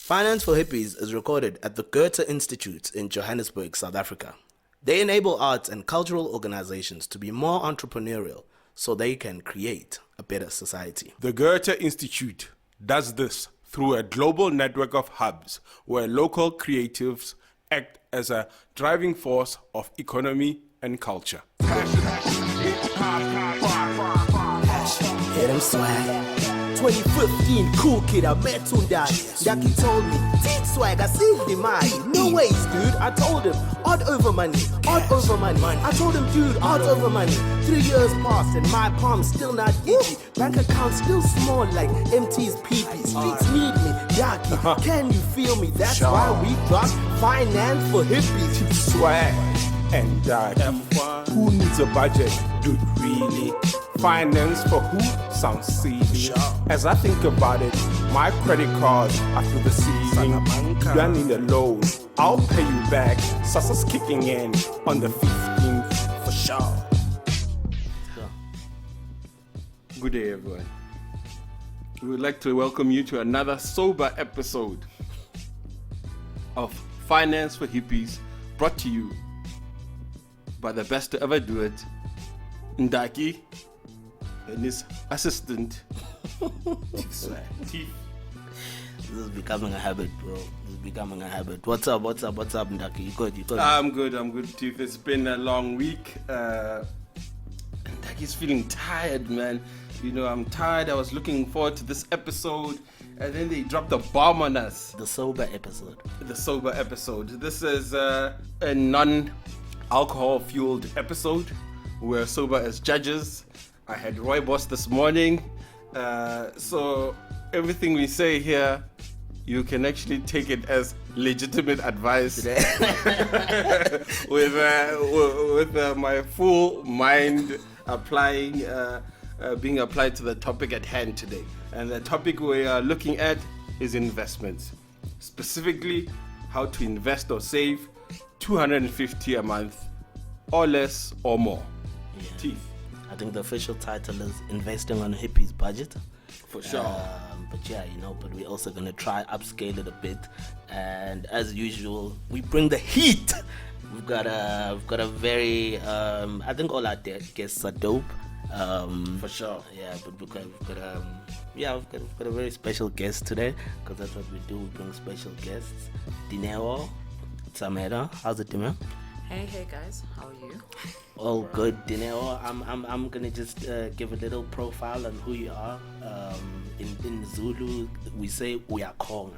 Finance for Hippies is recorded at the Goethe Institute in Johannesburg, South Africa. They enable arts and cultural organizations to be more entrepreneurial so they can create a better society. The Goethe Institute does this through a global network of hubs where local creatives act as a driving force of economy and culture. Hit 'em swag. 2015, cool kid, I met Ndarkie. Ndarkie told me, TeethSwag, I saved him, no ways, dude. I told him, odd over money. I told him, dude, odd over money. 3 years passed and my palm's still not itchy. Bank account still small like MT's peepee. Streets need me, Ndarkie, can you feel me? That's why we dropped Finance for Hippies. TeethSwag and Ndarkie. Who needs a budget? Dude, really? Finance for who? Sounds silly. As I think about it, my credit cards are through the ceiling. You don't need a loan. I'll pay you back. Sasa's kicking in on the 15th for sure. Good day, everyone. We would like to welcome you to another sober episode of Finance for Hippies, brought to you by the best to ever do it, Ndarkie, and his assistant, TeethSwag. This is becoming a habit, bro. This is becoming a habit. What's up, Ndarkie? You good? I'm good, Teeth. It's been a long week. Ndakie's feeling tired, man. You know, I'm tired. I was looking forward to this episode, and then they dropped a bomb on us. The sober episode. This is a non-alcohol fueled episode. We're sober as judges. I had Roy Boss this morning. So everything we say here, you can actually take it as legitimate advice with my full mind being applied to the topic at hand today. And the topic we are looking at is investments. Specifically, how to invest or save $250 a month or less or more. Yeah. Teeth. I think the official title is Investing on a Hippie's Budget. For sure. But we're also going to try upscale it a bit. And as usual, we bring the heat. We've got a very, I think all our guests are dope. For sure. Yeah, but we've got a very special guest today, because that's what we do. We bring special guests. Dineo Tsamela. How's it, Dineo? Hey guys, how are you? All good, Dineo. I'm gonna just give a little profile on who you are. In Zulu, we say we are Kong.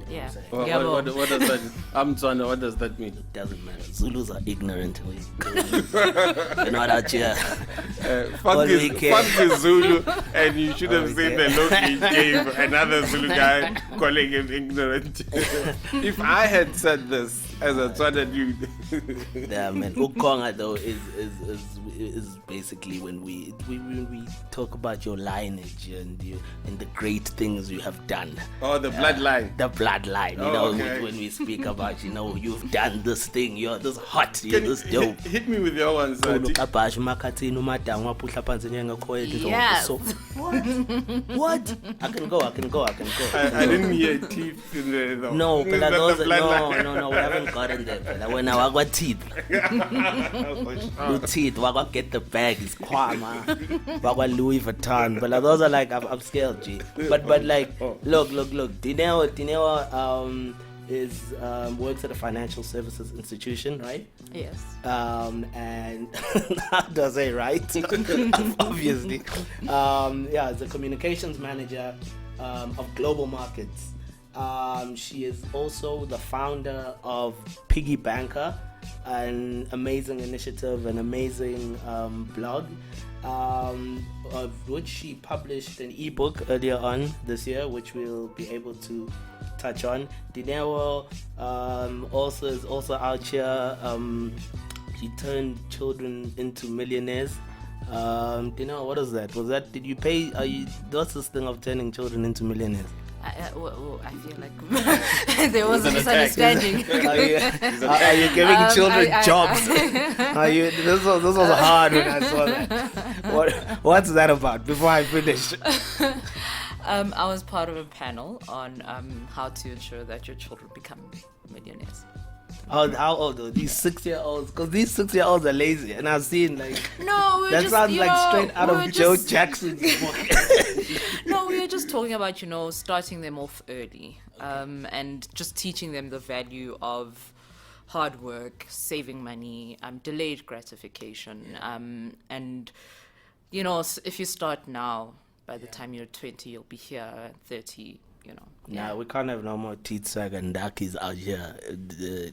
Yeah. What does that mean? I'm trying to. What does that mean? It doesn't matter. Zulus are ignorant. We're not out here. Fuck is Zulu, and you should have seen the look he gave another Zulu guy calling him ignorant. If I had said this as a Tswana dude. Yeah, man. Ukonga though is basically when we talk about your lineage and the great things you have done. Oh, the bloodline. The bloodline. Okay. When we speak about, you've done this thing, you're this hot, you're this dope. Hit me with your ones. Yes. What? I can go. I didn't hear teeth in the No, in but the no, we bloodline. haven't gotten there. When I got teeth, teeth, we get the bag, it's kwama, we Louis Vuitton. But those are like upscale, G. But like, look. Dineo is works at a financial services institution, right? Yes. And how do I say right? Obviously. As a communications manager of global markets. She is also the founder of Piggy Banker, an amazing initiative, an amazing blog, of which she published an ebook earlier on this year, which we'll be able to touch on. Dineo is also out here. She turned children into millionaires. Dineo, what is that? Did you pay? What's this thing of turning children into millionaires? I feel like there was a misunderstanding. Are you giving children jobs? This was hard when I saw that. What's that about? Before I finish. I was part of a panel on how to ensure that your children become millionaires. How old are these 6-year-olds? Because these 6-year-olds are lazy, and I've seen like No, that sounds like straight out of Joe Jackson's book. No, we were just talking about, starting them off early, and just teaching them the value of hard work, saving money, delayed gratification, and if you start now, by the time you're 20, you'll be here at 30. Nah, we can't have no more TeethSwag and Ndarkies out here. The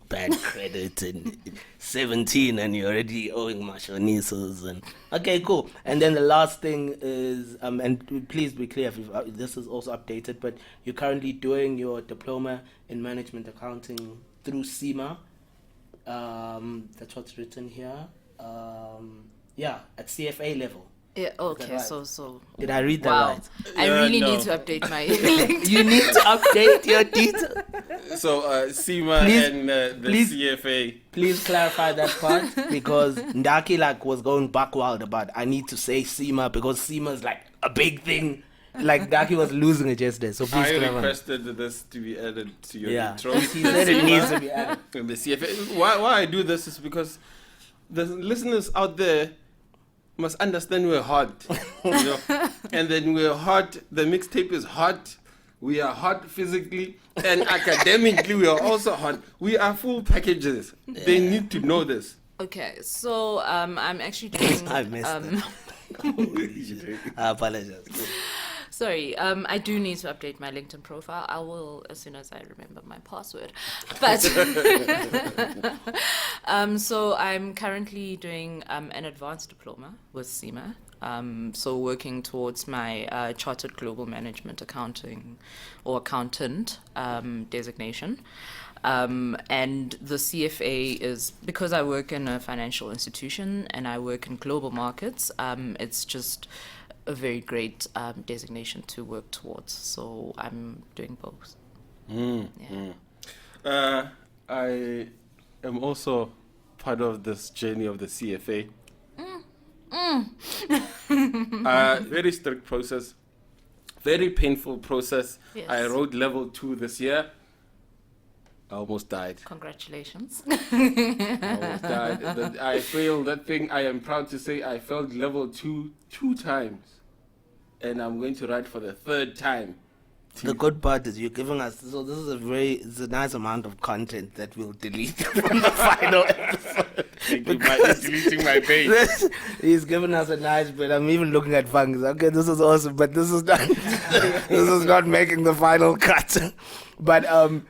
bad credit and 17 and you're already owing machonisas and okay, cool. And then the last thing is and please be clear if this is also updated, but you're currently doing your diploma in management accounting through SEMA. That's what's written here. At CFA level. Yeah, okay, right? so Did I read that wow. right? I really no. need to update my LinkedIn. You need to update your details. So SEMA Please- and the please- CFA. Please clarify that part because Ndarkie was going back wild about I need to say SEMA because SEMA is like a big thing. Like Ndarkie was losing it yesterday. So please I clarify. requested this to be added to your Yeah, intro. he said it needs to be added. And the CFA. Why I do this is because the listeners out there must understand we're hot, and then we're hot. The mixtape is hot. We are hot physically and academically. We are also hot. We are full packages. Yeah. They need to know this. Okay, so I'm actually doing. I missed I apologize. Sorry, I do need to update my LinkedIn profile. I will as soon as I remember my password. But so I'm currently doing an advanced diploma with SEMA. So working towards my Chartered Global Management Accounting or Accountant designation. And the CFA is because I work in a financial institution and I work in global markets. It's just a very great designation to work towards. So I'm doing both. I am also part of this journey of the CFA. Very strict process, very painful process. Yes. I wrote level 2 this year. I almost died. Congratulations. I almost died. I failed that thing. I am proud to say I failed level 2 times. And I'm going to write for the 3rd time. The good part is you're giving us, so this is it's a nice amount of content that we'll delete from the final episode. Deleting my page. He's giving us a nice bit. I'm even looking at Fungus. Okay, this is awesome, but this is not this is not making the final cut. But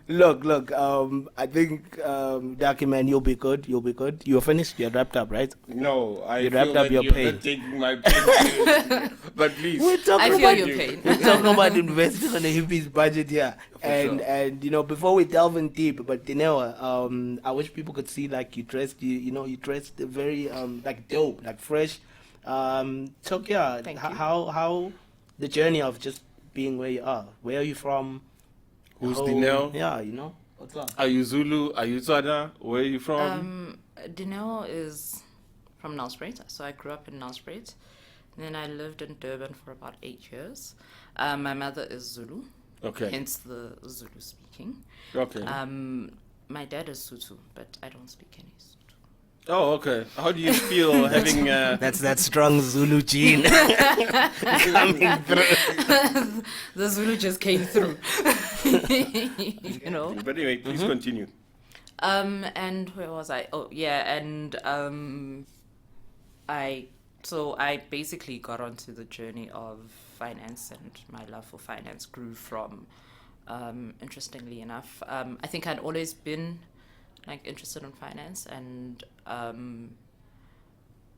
look, I think Ndarkie, man, you'll be good. You're finished, you're wrapped up, right? No, I You feel wrapped up that your you're pain. not taking my pain. But please. We're talking I feel about your pain. We're talking about investing on a Hippies budget here. And before we delve in deep, but Dineo, I wish people could see like you dressed very like dope, like fresh. So yeah, Thank you. how the journey of just being where you are. Where are you from? Who's How- Dineo? Yeah, what's up? Are you Zulu? Are you Tswana? Where are you from? Dineo is from Nelspruit, so I grew up in Nelspruit. And then I lived in Durban for about 8 years. My mother is Zulu, Okay. hence the Zulu speaking. Okay. My dad is Sotho, but I don't speak any Sotho. Oh, okay. How do you feel having... That's that strong Zulu gene coming through. The Zulu just came through. But anyway, please continue. And where was I? Oh, yeah, and I basically got onto the journey of finance, and my love for finance grew from, interestingly enough, I think I'd always been interested in finance, and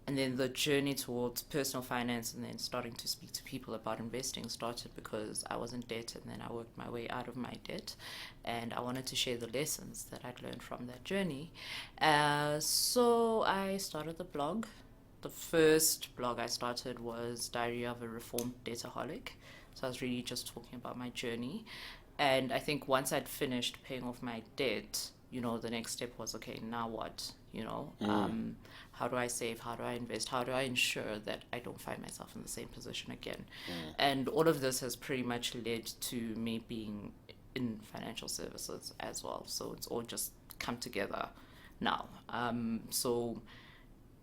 then the journey towards personal finance and then starting to speak to people about investing started because I was in debt, and then I worked my way out of my debt, and I wanted to share the lessons that I'd learned from that journey. So I started the blog. The first blog I started was Diary of a Reformed Debtaholic. So I was really just talking about my journey. And I think once I'd finished paying off my debt, the next step was, okay, now what? How do I save? How do I invest? How do I ensure that I don't find myself in the same position again? And all of this has pretty much led to me being in financial services as well. So it's all just come together now. So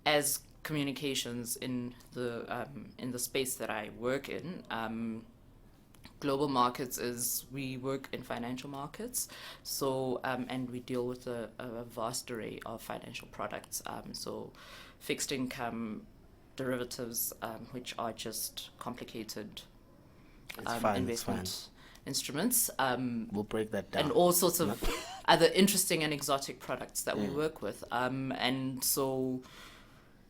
as communications in the space that I work in, global markets is we work in financial markets, so and we deal with a vast array of financial products. So fixed income, derivatives, which are just complicated investment instruments. We'll break that down. And all sorts of other interesting and exotic products that we work with. And so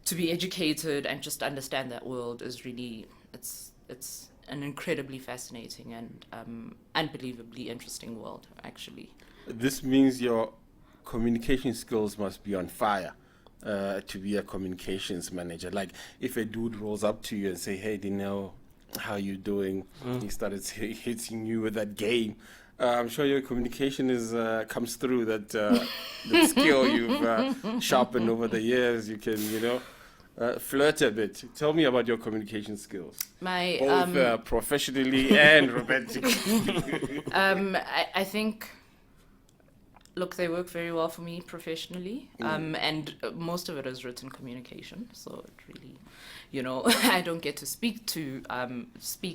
to be educated and just understand that world is really, it's an incredibly fascinating and unbelievably interesting world, actually. This means your communication skills must be on fire to be a communications manager. Like if a dude rolls up to you and say, "Hey, Dineo, how you doing?" He started hitting you with that game. I'm sure your communication comes through that skill you've sharpened over the years. You can, flirt a bit. Tell me about your communication skills, both professionally and romantically. I think, look, they work very well for me professionally, and most of it is written communication. So it really, I don't get to speak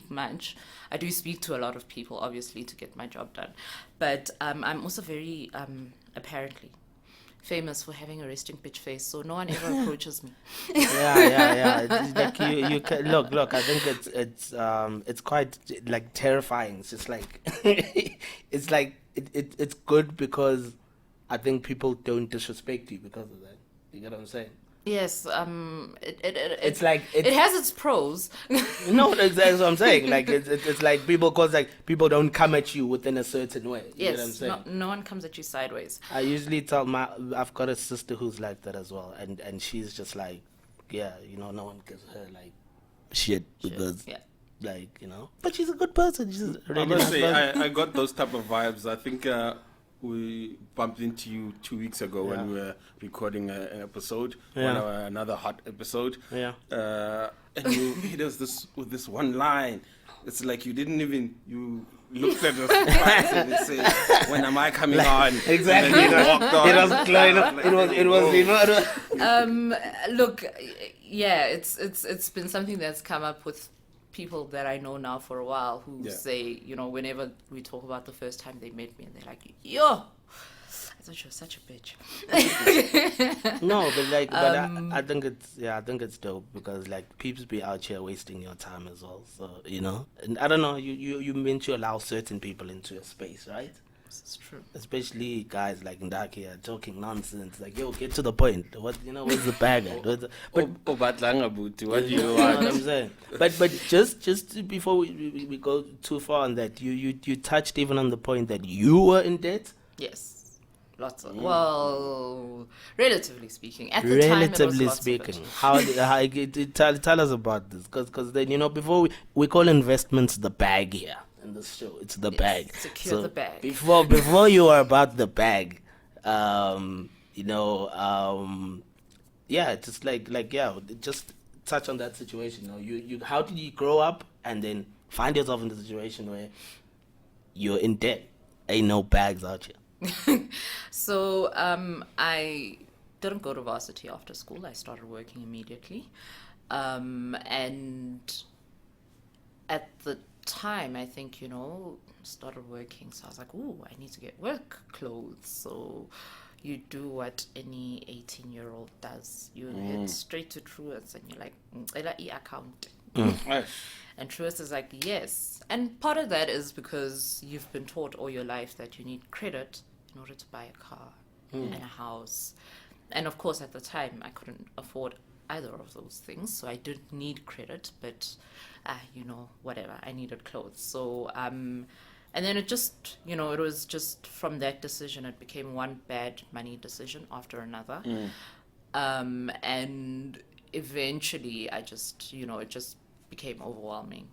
much. I do speak to a lot of people, obviously, to get my job done. But I'm also very, apparently, famous for having a resting bitch face, so no one ever approaches me. Yeah. It's like you can, look. I think it's quite like terrifying. It's just like it's like it's good because I think people don't disrespect you because of that. You get what I'm saying? Yes. It's like it has its pros. No, that's what I'm saying. Like it's like people don't come at you within a certain way. You get what I'm saying? No one comes at you sideways. I usually tell I've got a sister who's like that as well, and she's just like, no one gives her like shit because but she's a good person. She's a really I must nice say, person. I got those type of vibes. I think we bumped into you 2 weeks ago when we were recording an episode, another hot episode. Yeah. And you hit us with this one line. It's like you looked at us twice and you said, "When am I coming on?" Exactly. And then you walked on. Look, it's been something that's come up with people that I know now for a while who say, whenever we talk about the first time they met me, and they're like, "Yo, I thought you were such a bitch." No, but I think it's dope because like people be out here wasting your time as well. So and I don't know, you meant to allow certain people into a space, right? It's true. Especially guys like Ndarkie are talking nonsense. Like, yo, get to the point. What's the bag at? What do you know want? what I'm saying? But just before we go too far on that, you touched even on the point that you were in debt. Yes, lots of. Well, relatively speaking, at the time it was lots speaking, of it. tell us about this, because then before we call investments the bag here. In this show, it's the bag. Secure the bag. Before you are about the bag, just touch on that situation. You how did you grow up and then find yourself in the situation where you're in debt? Ain't no bags out here. So I didn't go to varsity after school. I started working immediately, and at the time I think started working, so I was like, ooh, I need to get work clothes. So you do what any 18-year-old does. You head straight to Truist and you're like, account. And Truist is like, yes. And part of that is because you've been taught all your life that you need credit in order to buy a car and a house. And of course at the time I couldn't afford either of those things, so I didn't need credit, but whatever, I needed clothes. So and then it just it was just from that decision it became one bad money decision after another. And eventually I just it just became overwhelming,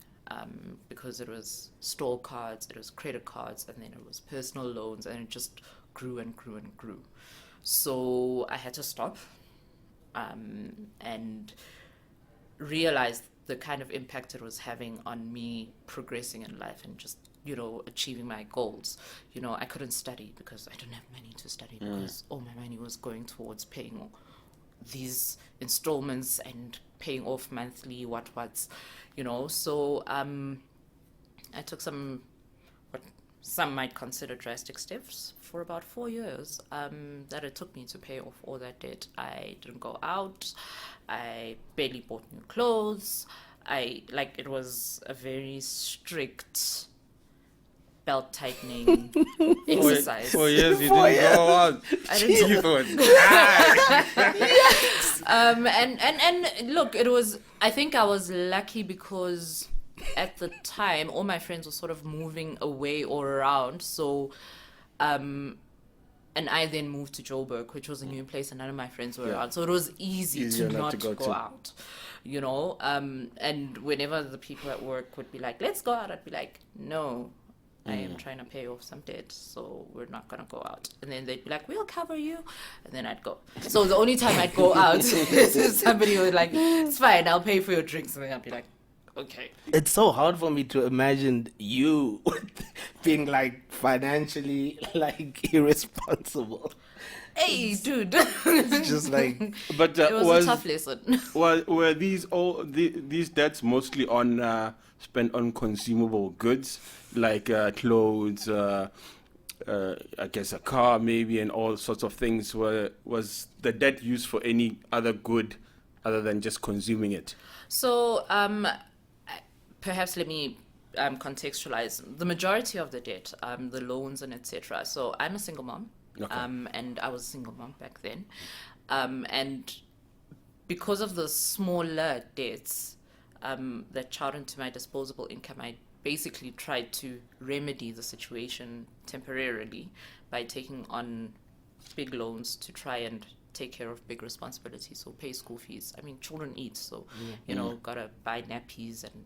because it was store cards, it was credit cards, and then it was personal loans, and it just grew and grew and grew. So I had to stop and realize the kind of impact it was having on me progressing in life and just, achieving my goals. I couldn't study because I didn't have money to study because all my money was going towards paying these installments and paying off monthly what's. So I took what some might consider drastic steps for about 4 years that it took me to pay off all that debt. I didn't go out. I barely bought new clothes. It was a very strict belt tightening exercise. 4 years you didn't go out. I didn't go. Yes. And look, I think I was lucky because at the time all my friends were sort of moving away or around. So and I then moved to Joburg, which was a new place, and none of my friends were around. So it was easy to not go out, and whenever the people at work would be like, let's go out, I'd be like, no, I am trying to pay off some debt, so we're not going to go out. And then they'd be like, we'll cover you. And then I'd go. So the only time I'd go out is somebody would like, it's fine, I'll pay for your drinks. And then I'd be like, okay. It's so hard for me to imagine you being like financially like irresponsible. Hey, dude. It's just like, But it was a tough lesson. were these all these debts mostly on spent on consumable goods like clothes, I guess a car maybe, and all sorts of things? Was the debt used for any other good other than just consuming it? So perhaps let me contextualize the majority of the debt, the loans and etc. So I'm a single mom. Okay. And I was a single mom back then. And because of the smaller debts that chowed into my disposable income, I basically tried to remedy the situation temporarily by taking on big loans to try and take care of big responsibilities, so pay school fees. I mean, children eat, so gotta buy nappies and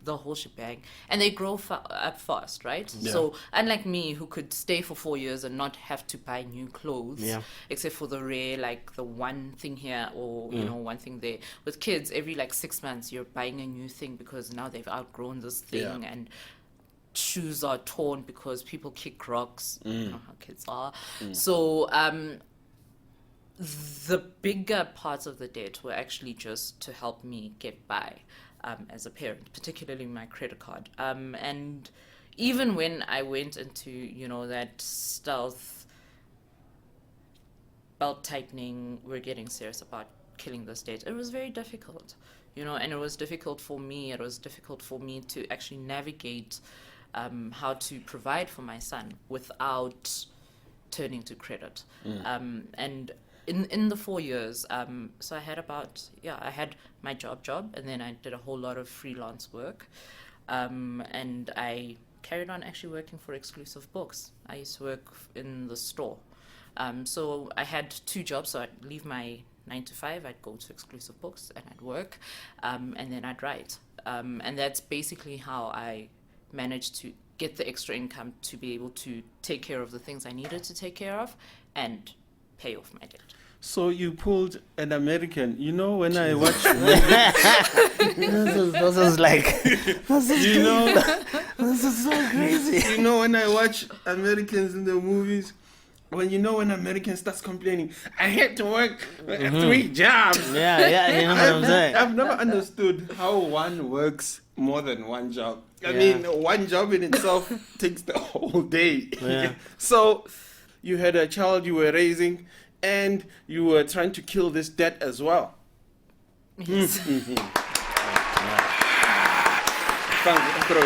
the whole shebang, and they grow up fast, right? Yeah. So unlike me, who could stay for 4 years and not have to buy new clothes, except for the rare, like the one thing here or one thing there. With kids, every like 6 months you're buying a new thing because now they've outgrown this thing and shoes are torn because people kick rocks. You know how kids are. So the bigger parts of the debt were actually just to help me get by as a parent, particularly my credit card. And even when I went into, that stealth belt tightening, we're getting serious about killing this debt, it was very difficult, and it was difficult for me. It was difficult for me to actually navigate how to provide for my son without turning to credit. And in the 4 years, so I had I had my job, and then I did a whole lot of freelance work, and I carried on actually working for Exclusive Books. I used to work in the store. So I had 2 jobs, so I'd leave my 9 to 5, I'd go to Exclusive Books and I'd work, and then I'd write. And that's basically how I managed to get the extra income to be able to take care of the things I needed to take care of and pay off my debt. So you pulled an American. When I watch this is like, this is so crazy. when I watch Americans in the movies, when American starts complaining, I had to work 3 jobs. Yeah, you know what I'm saying. I've never understood how one works more than one job. I mean, one job in itself takes the whole day. Yeah. So you had a child you were raising, and you were trying to kill this debt as well. Yes. Throw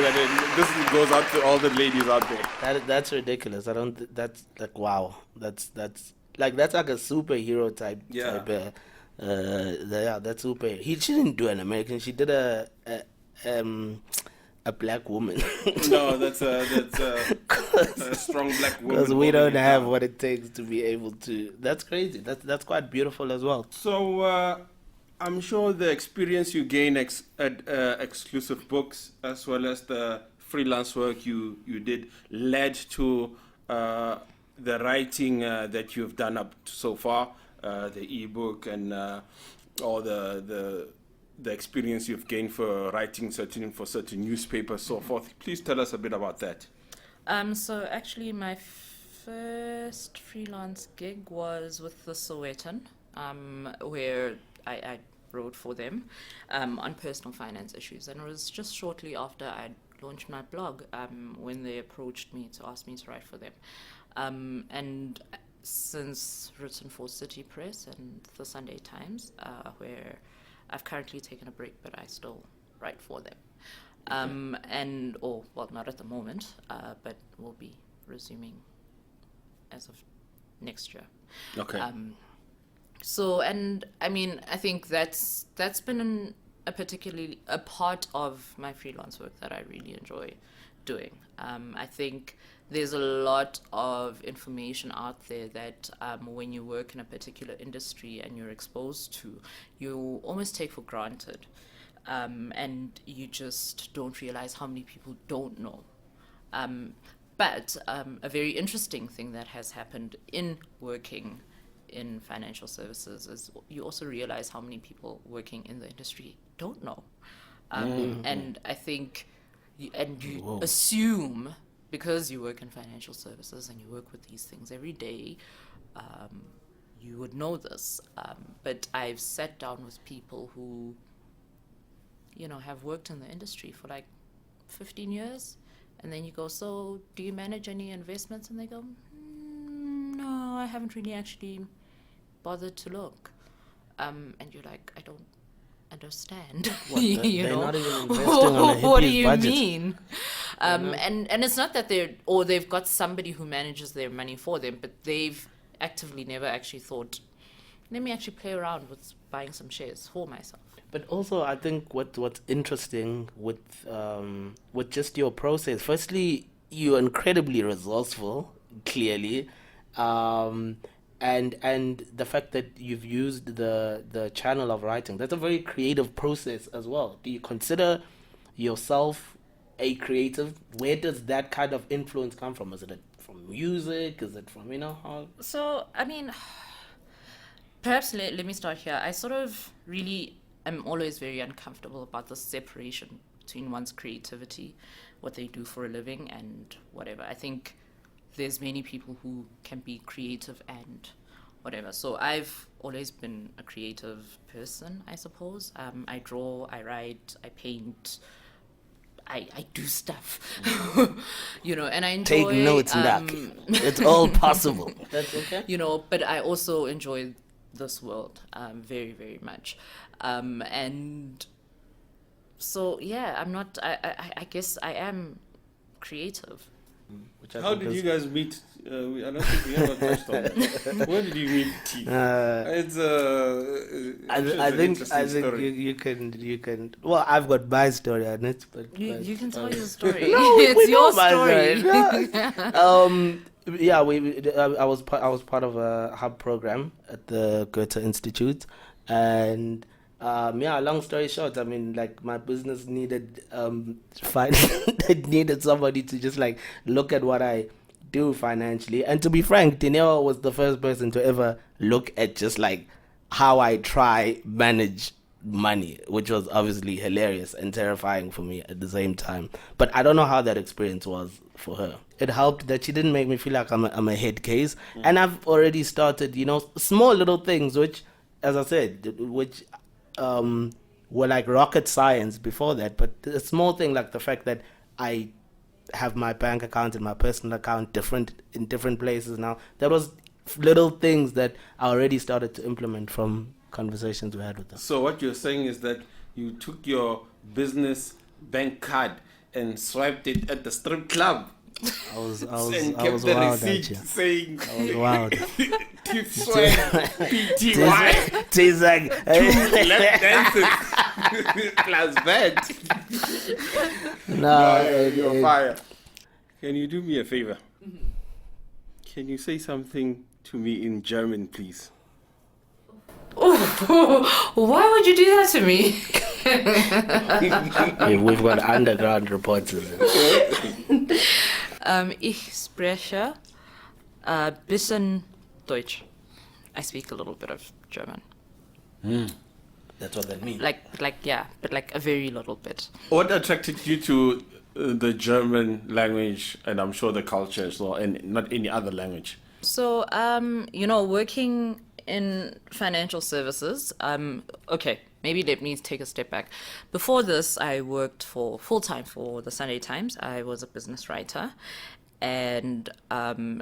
that in. This goes out to all the ladies out there. That's ridiculous. That's like, wow. That's like a superhero type. Yeah. That's super. She didn't do an American. She did a black woman. No, that's a strong black woman. Because we don't have what it takes to be able to. That's crazy. That's quite beautiful as well. So I'm sure the experience you gain at Exclusive Books, as well as the freelance work you did, led to the writing that you've done up so far, the ebook and all the experience you've gained for writing for certain newspapers, so forth. Please tell us a bit about that. So actually, my first freelance gig was with the Sowetan, where I wrote for them on personal finance issues, and it was just shortly after I launched my blog when they approached me to ask me to write for them. And since written for City Press and the Sunday Times, where I've currently taken a break, but I still write for them. Not at the moment, but we'll be resuming as of next year. Okay. I think that's been a part of my freelance work that I really enjoy doing. I think there's a lot of information out there that when you work in a particular industry and you're exposed to, you almost take for granted. And you just don't realize how many people don't know. But a very interesting thing that has happened in working in financial services is you also realize how many people working in the industry don't know. And I think you assume, because you work in financial services and you work with these things every day, you would know this. But I've sat down with people who have worked in the industry for like 15 years. And then you go, so do you manage any investments? And they go, no, I haven't really actually bothered to look. And you're like, I don't understand. They're not even investing on a What do Hippies you budget. mean? And it's not that they've got somebody who manages their money for them, but they've actively never actually thought, let me actually play around with buying some shares for myself. But also, I think what's interesting with just your process. Firstly, you're incredibly resourceful, clearly, and the fact that you've used the channel of writing. That's a very creative process as well. Do you consider yourself a creative? Where does that kind of influence come from? Is it from music? Is it from how? So perhaps let me start here. I sort of really. I'm always very uncomfortable about the separation between one's creativity, what they do for a living, and whatever. I think there's many people who can be creative and whatever. So I've always been a creative person, I suppose. I draw, I write, I paint, I do stuff, and I enjoy... Take notes, Ndarkie. It's all possible. That's okay. But I also enjoy this world very, very much. And so, I'm not, I guess I am creative. How did you guys meet? I don't think we ever touched on that. Where did you meet Teeth? I think you can. Well, I've got my story on it, but you can tell your story. No, it's we your know my story. story. I was part of a hub program at the Goethe Institute, and long story short, my business needed it needed somebody to just look at what I do financially. And to be frank, Dineo was the first person to ever look at just how I try manage money, which was obviously hilarious and terrifying for me at the same time. But I don't know how that experience was for her. It helped that she didn't make me feel like I'm a head case. And I've already started, small little things, which, as I said, were like rocket science before that. But a small thing like the fact that I have my bank account and my personal account in different places now, that was little things that I already started to implement from conversations we had with them. So what you're saying is that you took your business bank card and swiped it at the strip club. I was and I kept was the wild receipt at you. saying I was wild. TeethSwag PTY TeethSwag. lap dances plus that. No, you're fire. Can you do me a favor? Can you say something to me in German, please? Oh, why would you do that to me? We've got underground reporters. Ich spreche Bisschen Deutsch. I speak a little bit of German. That's what that means. But like a very little bit. What attracted you to the German language, and I'm sure the culture as well, and not any other language? So, working in financial services, okay, maybe let me take a step back. Before this, I worked full-time for the Sunday Times. I was a business writer. And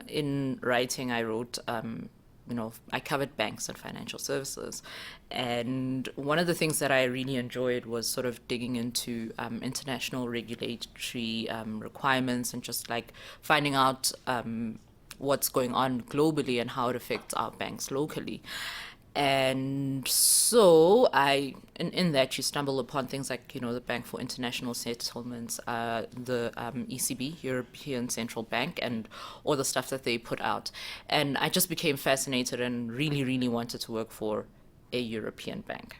in writing, I wrote, I covered banks and financial services. And one of the things that I really enjoyed was sort of digging into international regulatory requirements and just like finding out what's going on globally and how it affects our banks locally. And so in that you stumble upon things like, the Bank for International Settlements, the ECB, European Central Bank, and all the stuff that they put out. And I just became fascinated and really, really wanted to work for a European bank.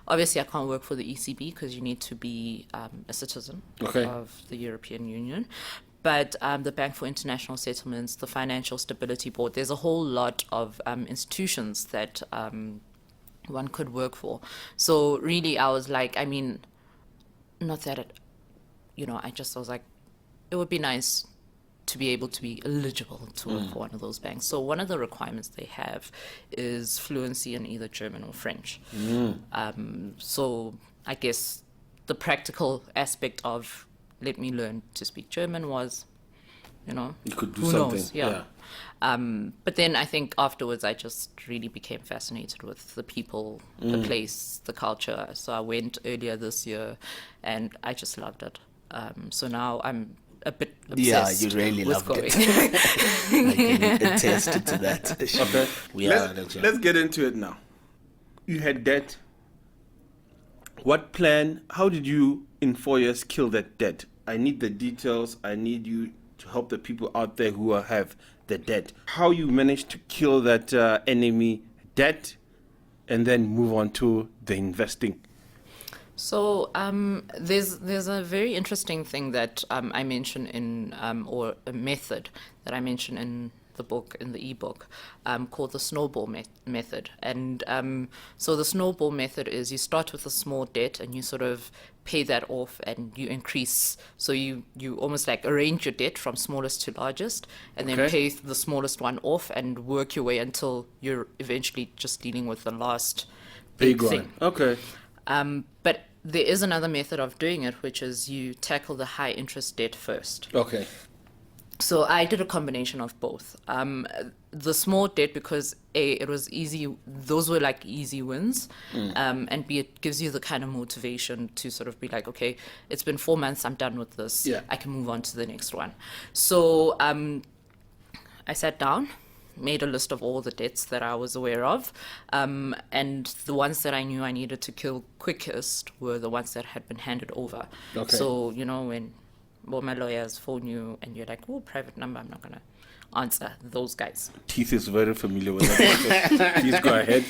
Obviously, I can't work for the ECB because you need to be a citizen of the European Union. But the Bank for International Settlements, the Financial Stability Board, there's a whole lot of institutions that one could work for. So really, I was like, not that I was like, it would be nice to be able to be eligible to work for one of those banks. So one of the requirements they have is fluency in either German or French. So I guess the practical aspect of let me learn to speak German was, you could do who something. knows? Yeah. But then I think afterwards I just really became fascinated with the people, the place, the culture. So I went earlier this year and I just loved it. So now I'm a bit obsessed. Yeah, you really with loved going. it. I can attest to that. Okay. Let's get into it now. You had debt. What plan? How did you, in 4 years, kill that debt? I need the details. I need you to help the people out there who have the debt. How you managed to kill that enemy debt and then move on to the investing. So there's a very interesting thing that I mention in, or a method that I mention in the book, in the ebook, called the snowball method. And so the snowball method is you start with a small debt and you sort of pay that off and you increase. So you almost like arrange your debt from smallest to largest and then pay the smallest one off and work your way until you're eventually just dealing with the last big thing. Okay. But there is another method of doing it, which is you tackle the high interest debt first. Okay. So I did a combination of both. The small debt, because A, it was easy, those were like easy wins, and B, it gives you the kind of motivation to sort of be like, okay, it's been 4 months, I'm done with this, I can move on to the next one. So I sat down, made a list of all the debts that I was aware of, and the ones that I knew I needed to kill quickest were the ones that had been handed over. Okay. So, when my lawyers phone you and you're like, oh, private number, I'm not going to answer those guys. Teeth is very familiar with that. Please go ahead.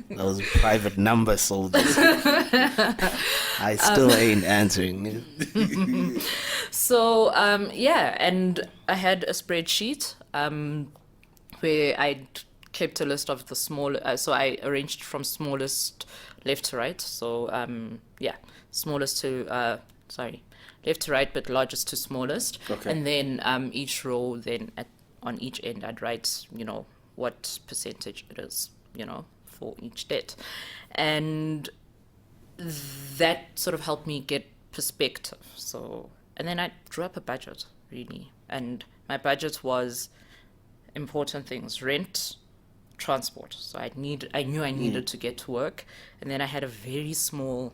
Those private number soldiers. I still ain't answering. So, and I had a spreadsheet where I kept a list of the small, so I arranged from smallest left to right. So, smallest to, left to right, but largest to smallest. Okay. And then each row, then on each end, I'd write, what percentage it is, for each debt. And that sort of helped me get perspective. So, and then I drew up a budget, really. And my budget was important things: rent, transport. So I knew I needed to get to work. And then I had a very small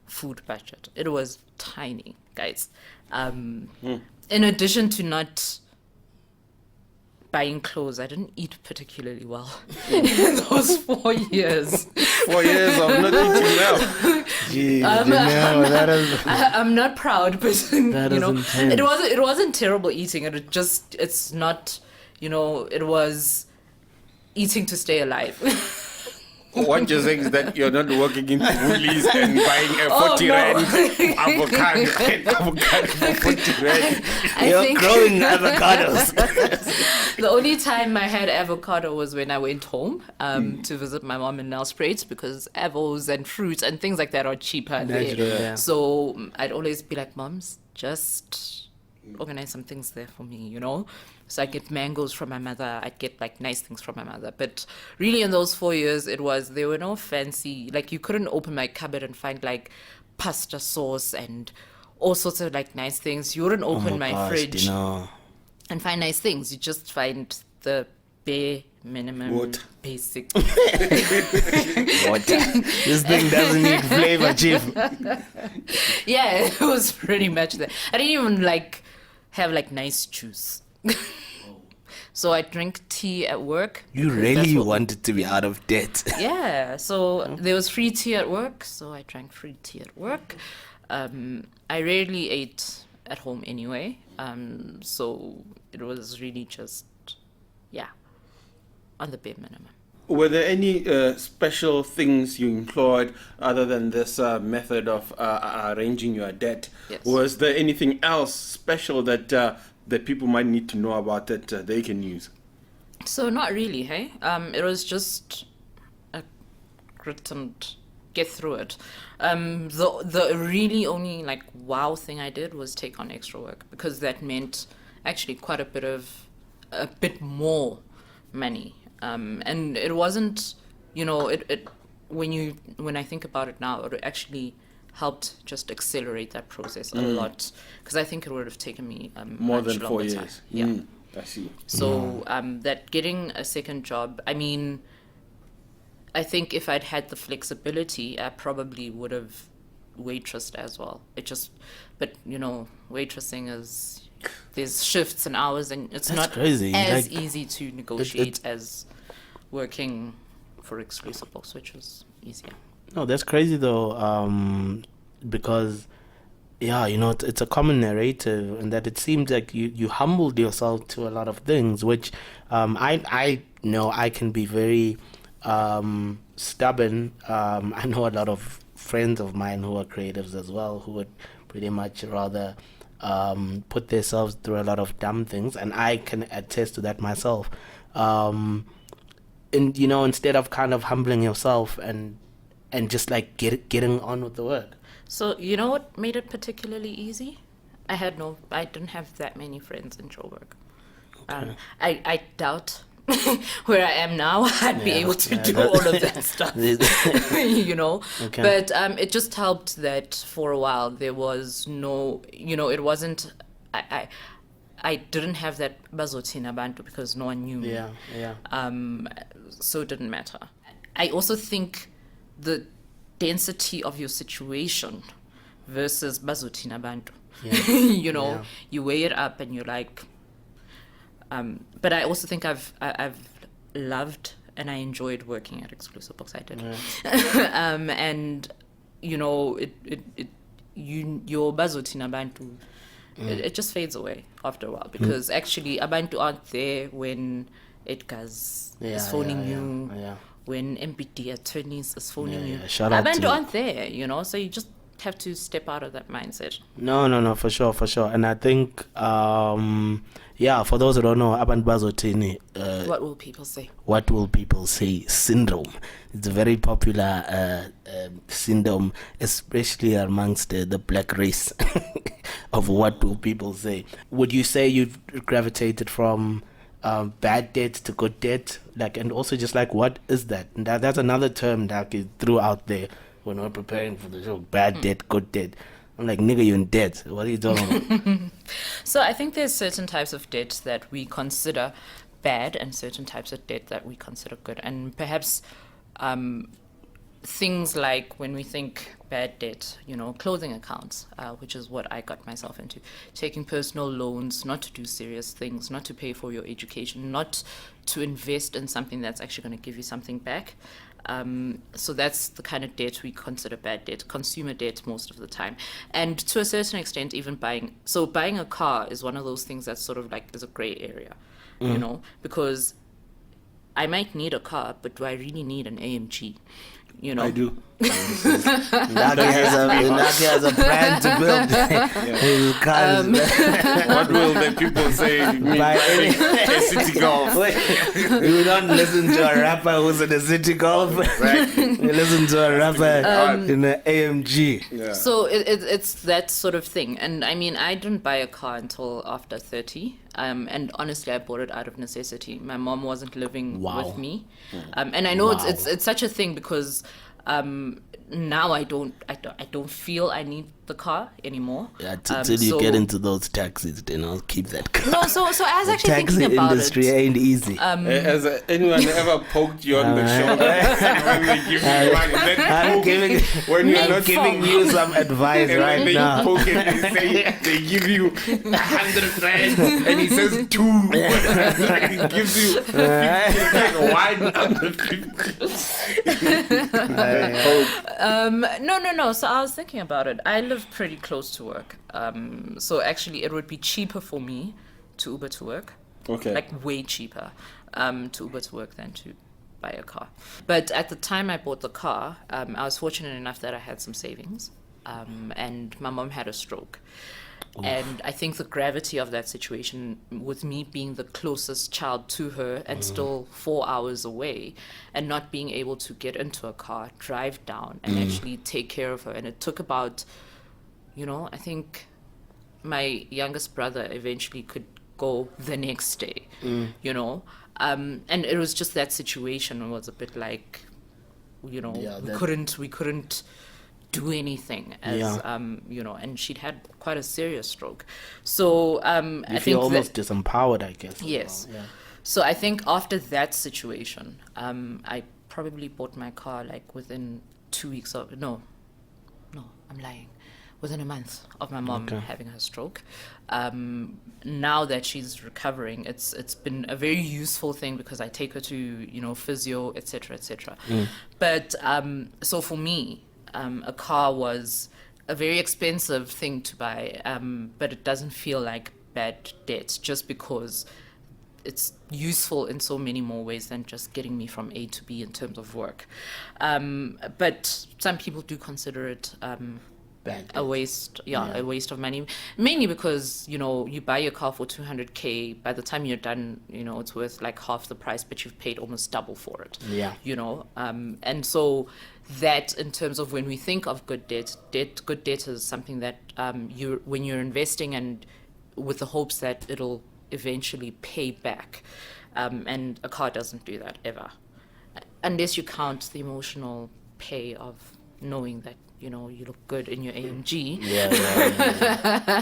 food budget. It was tiny, guys. In addition to not buying clothes, I didn't eat particularly well in those 4 years. 4 years of not eating well. Gee, that is... I'm not proud, but that it wasn't terrible eating. It's not, it was eating to stay alive. What you're saying is that you're not working in Woolies and buying a 40 rand avocado for 40 rand. You're growing avocados. The only time I had avocado was when I went home to visit my mom in Nelspruit, because avos and fruits and things like that are cheaper there. Yeah. So I'd always be like, Moms, just organize some things there for me, you know? So I'd get mangoes from my mother. I'd get like nice things from my mother. But really in those 4 years, there were no fancy, like you couldn't open my cupboard and find like pasta sauce and all sorts of like nice things. You wouldn't open my fridge and find nice things. You just find the bare minimum basic. Water. This thing doesn't need flavor, chief. Yeah, it was pretty much that. I didn't even like have like nice juice. So I drink tea at work. You really wanted to be out of debt. Yeah, so there was free tea at work, so I drank free tea at work. I rarely ate at home anyway, so it was really just, on the bare minimum. Were there any special things you employed other than this method of arranging your debt? Yes. Was there anything else special that that people might need to know about that they can use? So not really, hey? It was just a grit and get through it. The really only like wow thing I did was take on extra work, because that meant actually quite a bit more money. And it wasn't, when I think about it now, it actually helped just accelerate that process a lot, because I think it would have taken me more much than 4 longer years. time. Yeah. I see. So that getting a second job, I mean, I think if I'd had the flexibility, I probably would have waitressed as well. But waitressing is, there's shifts and hours, and it's That's not crazy. as easy to negotiate as working for exclusive books, which was easier. No, that's crazy though, because it's a common narrative, and that it seems like you humbled yourself to a lot of things, which I know I can be very stubborn. I know a lot of friends of mine who are creatives as well, who would pretty much rather put themselves through a lot of dumb things, and I can attest to that myself. And instead of kind of humbling yourself and just like getting on with the work. So you know what made it particularly easy? I didn't have that many friends in Joburg. Okay. I doubt where I am now I'd be able to do all of that stuff. Okay. But it just helped that for a while there was no, it wasn't, I didn't have that bazotina bantu because no one knew me. Yeah. So it didn't matter. I also think the density of your situation versus bazotina bantu. Yeah. You weigh it up and you're like, but I also think I've loved and I enjoyed working at Exclusive Books. I did. Yeah. And your bazotina bantu, it just fades away after a while, because actually abantu aren't there when Edgar's is phoning you. Yeah. When MPD attorneys is phoning you. Shout out abantu to aren't there, so you just have to step out of that mindset. No, for sure. And I think, for those who don't know, Abantu Bazotini, What will people say? What will people say syndrome. It's a very popular syndrome, especially amongst the black race of what will people say. Would you say you've gravitated from bad debt to good debt? And also just what is that? And that's another term that is threw out there when we're preparing for the show. Bad debt, good debt. I'm like, nigga, you're in debt. What are you talking about? So I think there's certain types of debt that we consider bad and certain types of debt that we consider good. And perhaps things like when we think bad debt, clothing accounts, which is what I got myself into. Taking personal loans, not to do serious things, not to pay for your education, not to invest in something that's actually going to give you something back. So that's the kind of debt we consider bad debt, consumer debt most of the time. And to a certain extent, even buying a car is one of those things that's sort of is a gray area, because I might need a car, but do I really need an AMG? You know, I do. Ndarkie has a plan to build his cars. What will the people say? By any- A city golf. You don't listen to a rapper who's in a city golf. Right. You listen to a rapper in an AMG. Yeah. So it's that sort of thing. And I mean, I didn't buy a car until after 30. And honestly, I bought it out of necessity. My mom wasn't living Wow. with me. And I know Wow. it's such a thing because now I don't feel I need the car anymore. Yeah, till you so- get into those taxis, then I'll keep that car. No, so I was The actually taxi thinking about industry it. ain't easy. Has anyone ever poked you on the shoulder when they give you money? I'm giving, When you're I'm not giving you some advice and right when they now. poke it, they say they give you 100 rand, and he says 2. He gives you 50. Like, why not 50? No. So I was thinking about it. I live pretty close to work. So actually, it would be cheaper for me to Uber to work. Okay. Like way cheaper to Uber to work than to buy a car. But at the time I bought the car, I was fortunate enough that I had some savings, and my mom had a stroke. And I think the gravity of that situation, with me being the closest child to her and still 4 hours away, and not being able to get into a car, drive down, and actually take care of her. And it took about, I think my youngest brother eventually could go the next day, and it was just that situation was a bit like, we couldn't do anything as and she'd had quite a serious stroke, so I You think feel almost disempowered, I guess. as yes well. Yeah. So I think after that situation, I probably bought my car like within 2 weeks of no I'm lying, within a month of my mom having her stroke. Now that she's recovering, it's been a very useful thing because I take her to physio, etc. But so for me, a car was a very expensive thing to buy, but it doesn't feel like bad debt just because it's useful in so many more ways than just getting me from A to B in terms of work. But some people do consider it a waste, a waste of money, mainly because you buy your car for 200k. By the time you're done, it's worth like half the price, but you've paid almost double for it. And so that, in terms of when we think of good debt is something that when you're investing and with the hopes that it'll eventually pay back, and a car doesn't do that ever, unless you count the emotional pay of knowing that you look good in your AMG.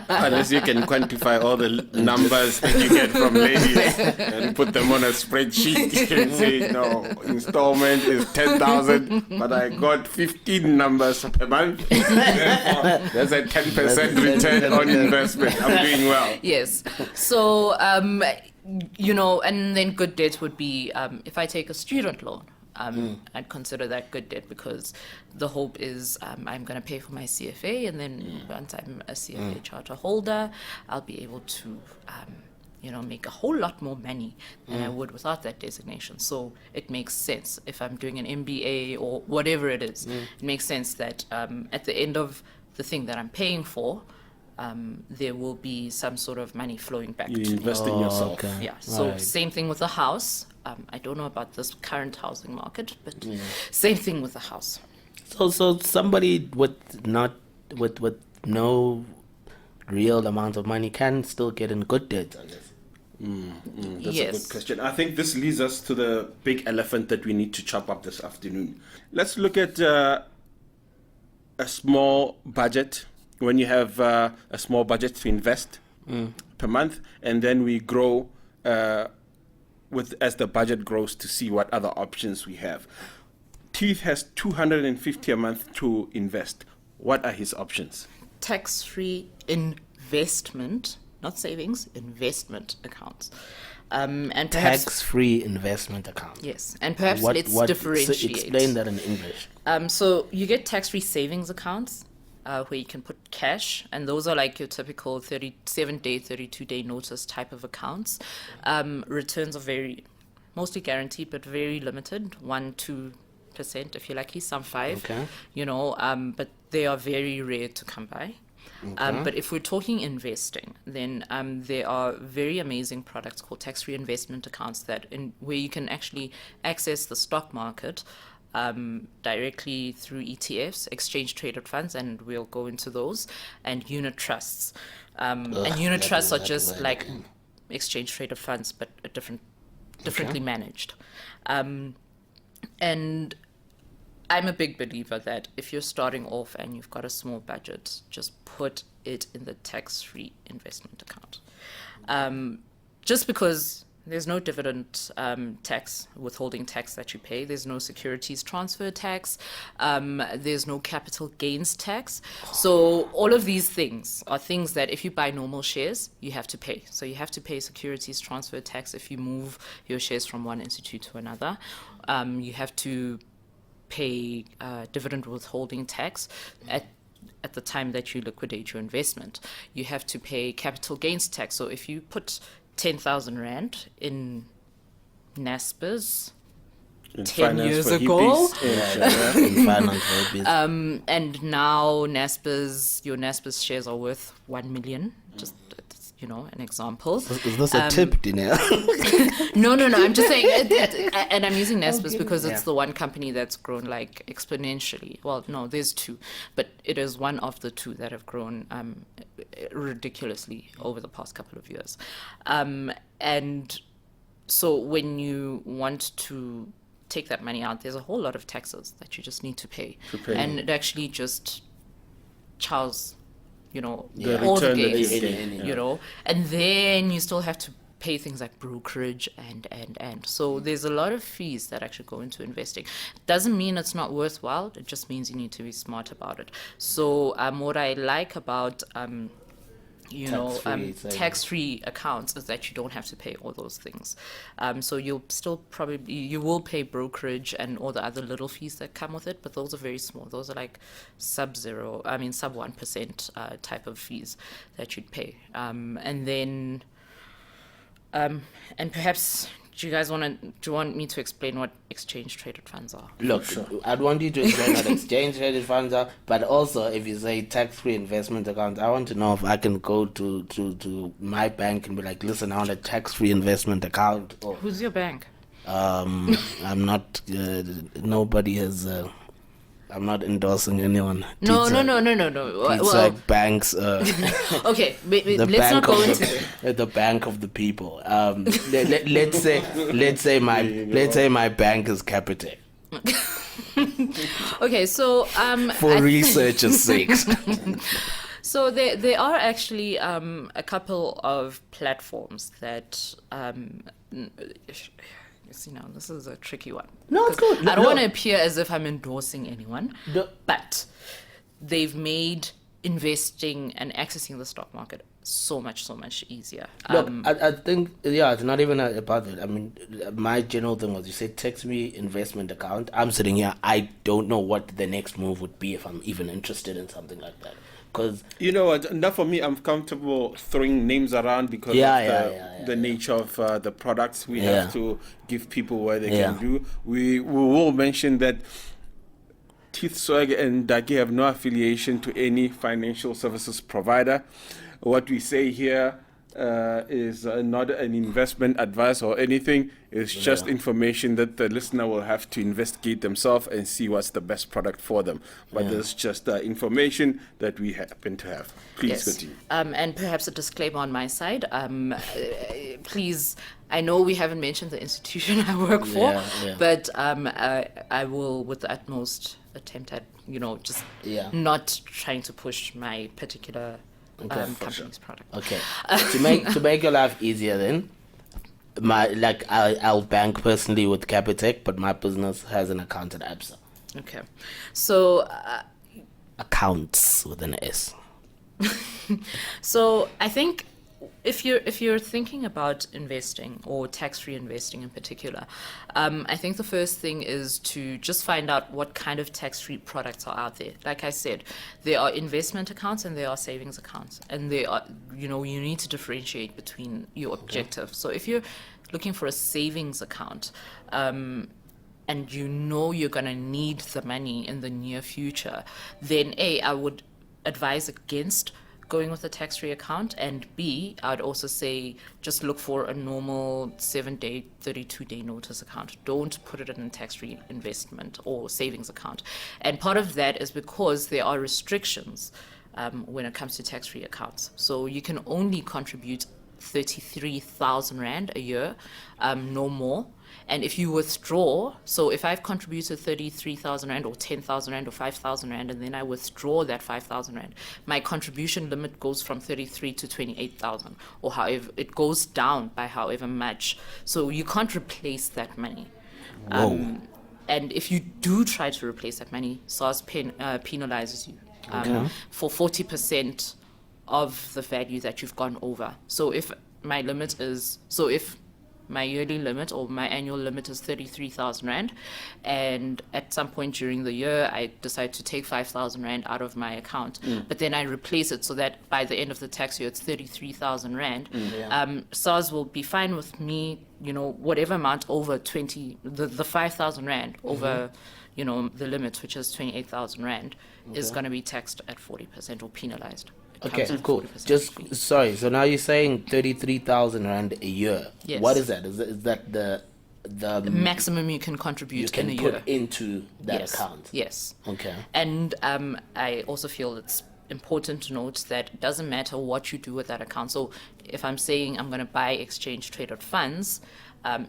Unless you can quantify all the numbers that you get from ladies and put them on a spreadsheet. You can say, no, installment is 10,000, but I got 15 numbers per month. Therefore, there's a 10% return on investment. I'm doing well. Yes. So, and then good debt would be if I take a student loan. I'd consider that good debt because the hope is I'm going to pay for my CFA, and then once I'm a CFA charter holder, I'll be able to, make a whole lot more money than I would without that designation. So it makes sense if I'm doing an MBA or whatever it is. It makes sense that at the end of the thing that I'm paying for, there will be some sort of money flowing back You to me. invest in yourself. Okay. Yeah, so Right. same thing with the house. I don't know about this current housing market, but same thing with the house. So somebody with no real amount of money can still get in good debt, I guess. That's Yes. a good question. I think this leads us to the big elephant that we need to chop up this afternoon. Let's look at a small budget. When you have a small budget to invest per month, and then we grow as the budget grows to see what other options we have. Teeth has 250 a month to invest. What are his options? Tax-free investment, not savings, investment accounts. And perhaps Tax-free investment account. yes, and perhaps let's so differentiate. explain that in English. So you get tax-free savings accounts where you can put cash, and those are like your typical 37-day, 32-day notice type of accounts. Returns are very mostly guaranteed, but very limited, 1-2%, if you're lucky, some 5%. Okay. But they are very rare to come by. But if we're talking investing, then there are very amazing products called tax-free investment accounts where you can actually access the stock market directly through ETFs, exchange-traded funds, and we'll go into those, and unit trusts. And unit trusts are just like exchange-traded funds, but differently managed. And I'm a big believer that if you're starting off and you've got a small budget, just put it in the tax-free investment account. Just because there's no dividend tax, withholding tax that you pay. There's no securities transfer tax. There's no capital gains tax. So all of these things are things that if you buy normal shares, you have to pay. So you have to pay securities transfer tax if you move your shares from one institute to another. You have to pay dividend withholding tax at the time that you liquidate your investment. You have to pay capital gains tax. So if you put 10,000 Rand in Naspers 10 years ago, In finance for hippies. and now your Naspers shares are worth 1 million, just an example. Is this a tip, Dineo? No, I'm just saying, and I'm using Naspers because it's the one company that's grown like exponentially. Well, no, there's two, but it is one of the two that have grown ridiculously over the past couple of years. And so when you want to take that money out, there's a whole lot of taxes that you just need to pay. And it actually just chows all the gains, and then you still have to pay things like brokerage and. So there's a lot of fees that actually go into investing. Doesn't mean it's not worthwhile. It just means you need to be smart about it. So what I like about tax-free accounts is that you don't have to pay all those things. So you will pay brokerage and all the other little fees that come with it, but those are very small. Those are like sub 1% type of fees that you'd pay. And perhaps do you want me to explain what exchange traded funds are? Look, I'd want you to explain what exchange traded funds are, but also if you say tax-free investment account, I want to know if I can go to my bank and be like, listen, I want a tax-free investment account. Or, who's your bank? I'm not. Nobody has. I'm not endorsing anyone. No. TeethSwag banks. Okay, let's not go into the bank of the people. Let's say my bank is Capitec. Okay, so for research's sake. So there are actually a couple of platforms that. You know, this is a tricky one. No, it's good. I don't want to appear as if I'm endorsing anyone, but they've made investing and accessing the stock market so much easier. Look, I think, it's not even about it. I mean, my general thing was, you said tax-free investment account. I'm sitting here, I don't know what the next move would be if I'm even interested in something like that. Because you know what, not for me, I'm comfortable throwing names around because of the nature of the products we have to give people what they can do. We will mention that TeethSwag and Ndarkie have no affiliation to any financial services provider. What we say here is not an investment advice or anything. It's just information that the listener will have to investigate themselves and see what's the best product for them. But there's just information that we happen to have. Please continue. And perhaps a disclaimer on my side. Please, I know we haven't mentioned the institution I work for, but I will, with the utmost attempt at, not trying to push my particular company's product. Okay. to make your life easier, then I'll bank personally with Capitec, but my business has an account at Absa. Okay, so accounts with an S. So I think if you're thinking about investing or tax-free investing in particular, I think the first thing is to just find out what kind of tax-free products are out there. Like I said, there are investment accounts and there are savings accounts, and there are you need to differentiate between your objective. So if you're looking for a savings account, and you know you're going to need the money in the near future, then I would advise against going with a tax-free account, and B, I'd also say just look for a normal 7-day, 32-day notice account. Don't put it in a tax-free investment or savings account. And part of that is because there are restrictions when it comes to tax-free accounts. So you can only contribute 33,000 Rand a year, no more. And if you withdraw, so if I've contributed 33,000 Rand or 10,000 Rand or 5,000 Rand, and then I withdraw that 5,000 Rand, my contribution limit goes from 33 to 28,000, or however, it goes down by however much. So you can't replace that money. And if you do try to replace that money, SARS penalizes you for 40% of the value that you've gone over. So if my yearly limit or my annual limit is 33,000 Rand, and at some point during the year I decide to take 5,000 Rand out of my account, but then I replace it so that by the end of the tax year it's 33,000 Rand, SARS will be fine with me, whatever amount over the 5,000 Rand over, the limit, which is 28,000 Rand, is going to be taxed at 40% or penalized. Okay, cool. Sorry. So now you're saying 33,000 Rand a year. Yes. What is that? Is that the maximum you can contribute in a year? You can put into that account? Yes. Okay. And I also feel it's important to note that it doesn't matter what you do with that account. So if I'm saying I'm going to buy exchange traded funds,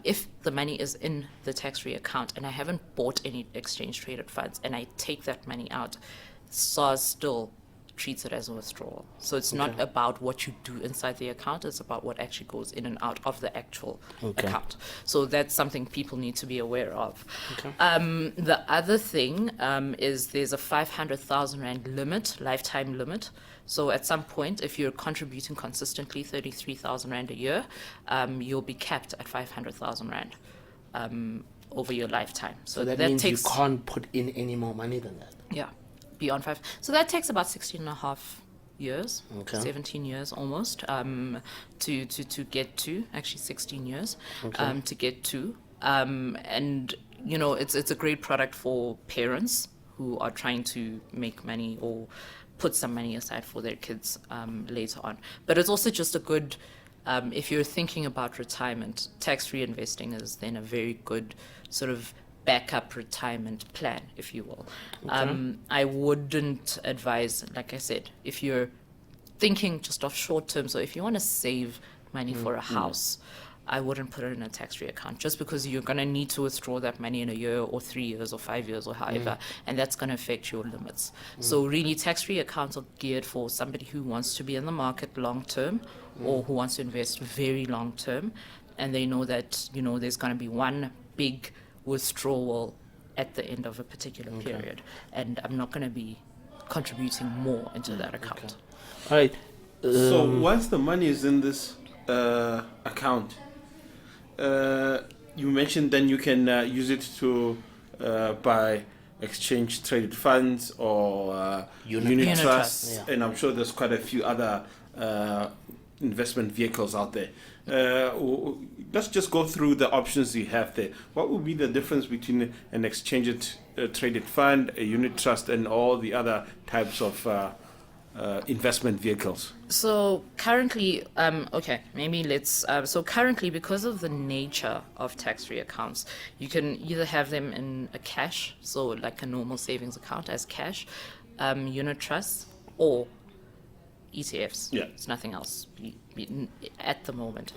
if the money is in the tax-free account and I haven't bought any exchange traded funds and I take that money out, SARS still treats it as a withdrawal. So it's not about what you do inside the account, it's about what actually goes in and out of the actual account. So that's something people need to be aware of. The other thing is there's a 500,000 Rand limit, lifetime limit. So at some point, if you're contributing consistently 33,000 Rand a year, you'll be capped at 500,000 Rand over your lifetime. So that means you can't put in any more money than that? Yeah. Beyond 5. So that takes about 16 and a half years, 17 years almost, to get to, actually 16 years, to get to. And, it's a great product for parents who are trying to make money or put some money aside for their kids later on. But it's also just a good, if you're thinking about retirement, tax-free investing is then a very good sort of backup retirement plan, if you will. I wouldn't advise, like I said, if you're thinking just of short term, so if you want to save money for a house, I wouldn't put it in a tax-free account, just because you're going to need to withdraw that money in a year or 3 years or 5 years or however, and that's going to affect your limits. So really, tax-free accounts are geared for somebody who wants to be in the market long term or who wants to invest very long term, and they know that, there's going to be one big withdrawal at the end of a particular period, and I'm not going to be contributing more into that account. All right. So once the money is in this account, you mentioned then you can use it to buy exchange traded funds or unit trusts, and I'm sure there's quite a few other investment vehicles out there. Let's just go through the options you have there. What would be the difference between an exchange traded fund, a unit trust, and all the other types of investment vehicles? So currently, so currently, because of the nature of tax-free accounts, you can either have them in a cash, so like a normal savings account as cash, unit trusts, or ETFs. Yeah, it's nothing else at the moment.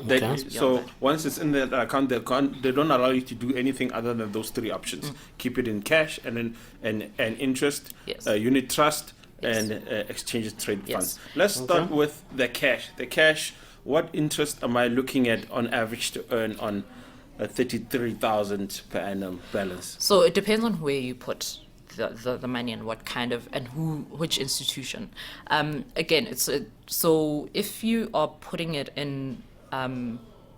So once it's in that account, they don't allow you to do anything other than those three options. Keep it in cash, and then an interest, unit trust, and exchange trade funds. Let's start with the cash. The cash, what interest am I looking at on average to earn on a 33,000 per annum balance? So it depends on where you put the money and what kind of and which institution. Again, so if you are putting it in,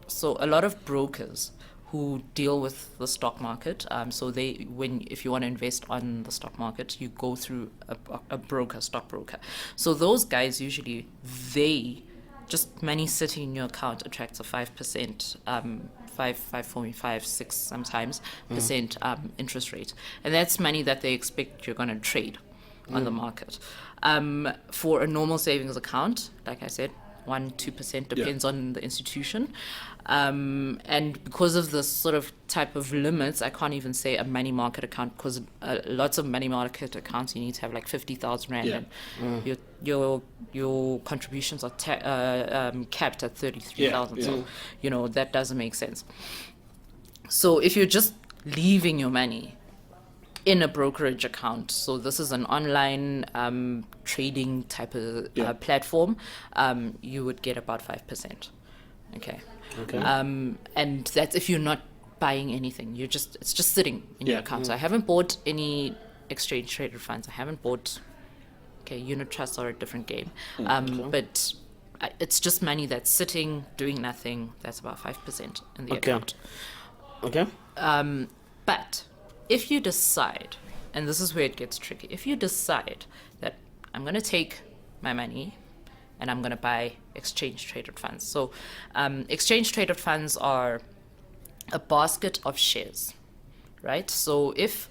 so a lot of brokers who deal with the stock market, so if you want to invest on the stock market, you go through a stock broker. So those guys usually, they just money sitting in your account attracts a 5%, 5.5, 6 sometimes percent interest rate, and that's money that they expect you're going to trade on the market. For a normal savings account, like I said, 1-2% depends on the institution. And because of this sort of type of limits, I can't even say a money market account, because lots of money market accounts you need to have like 50,000 rand, and your contributions are capped at 33,000. So that doesn't make sense. So if you're just leaving your money in a brokerage account, so this is an online trading type of platform, you would get about 5%. Okay. And that's if you're not buying anything. It's just sitting in your account. So I haven't bought any exchange traded funds. I haven't bought. Unit trusts are a different game. But it's just money that's sitting, doing nothing. That's about 5% in the account. Okay. But if you decide, and this is where it gets tricky, if you decide that I'm going to take my money and I'm going to buy exchange traded funds. So exchange traded funds are a basket of shares, right? So if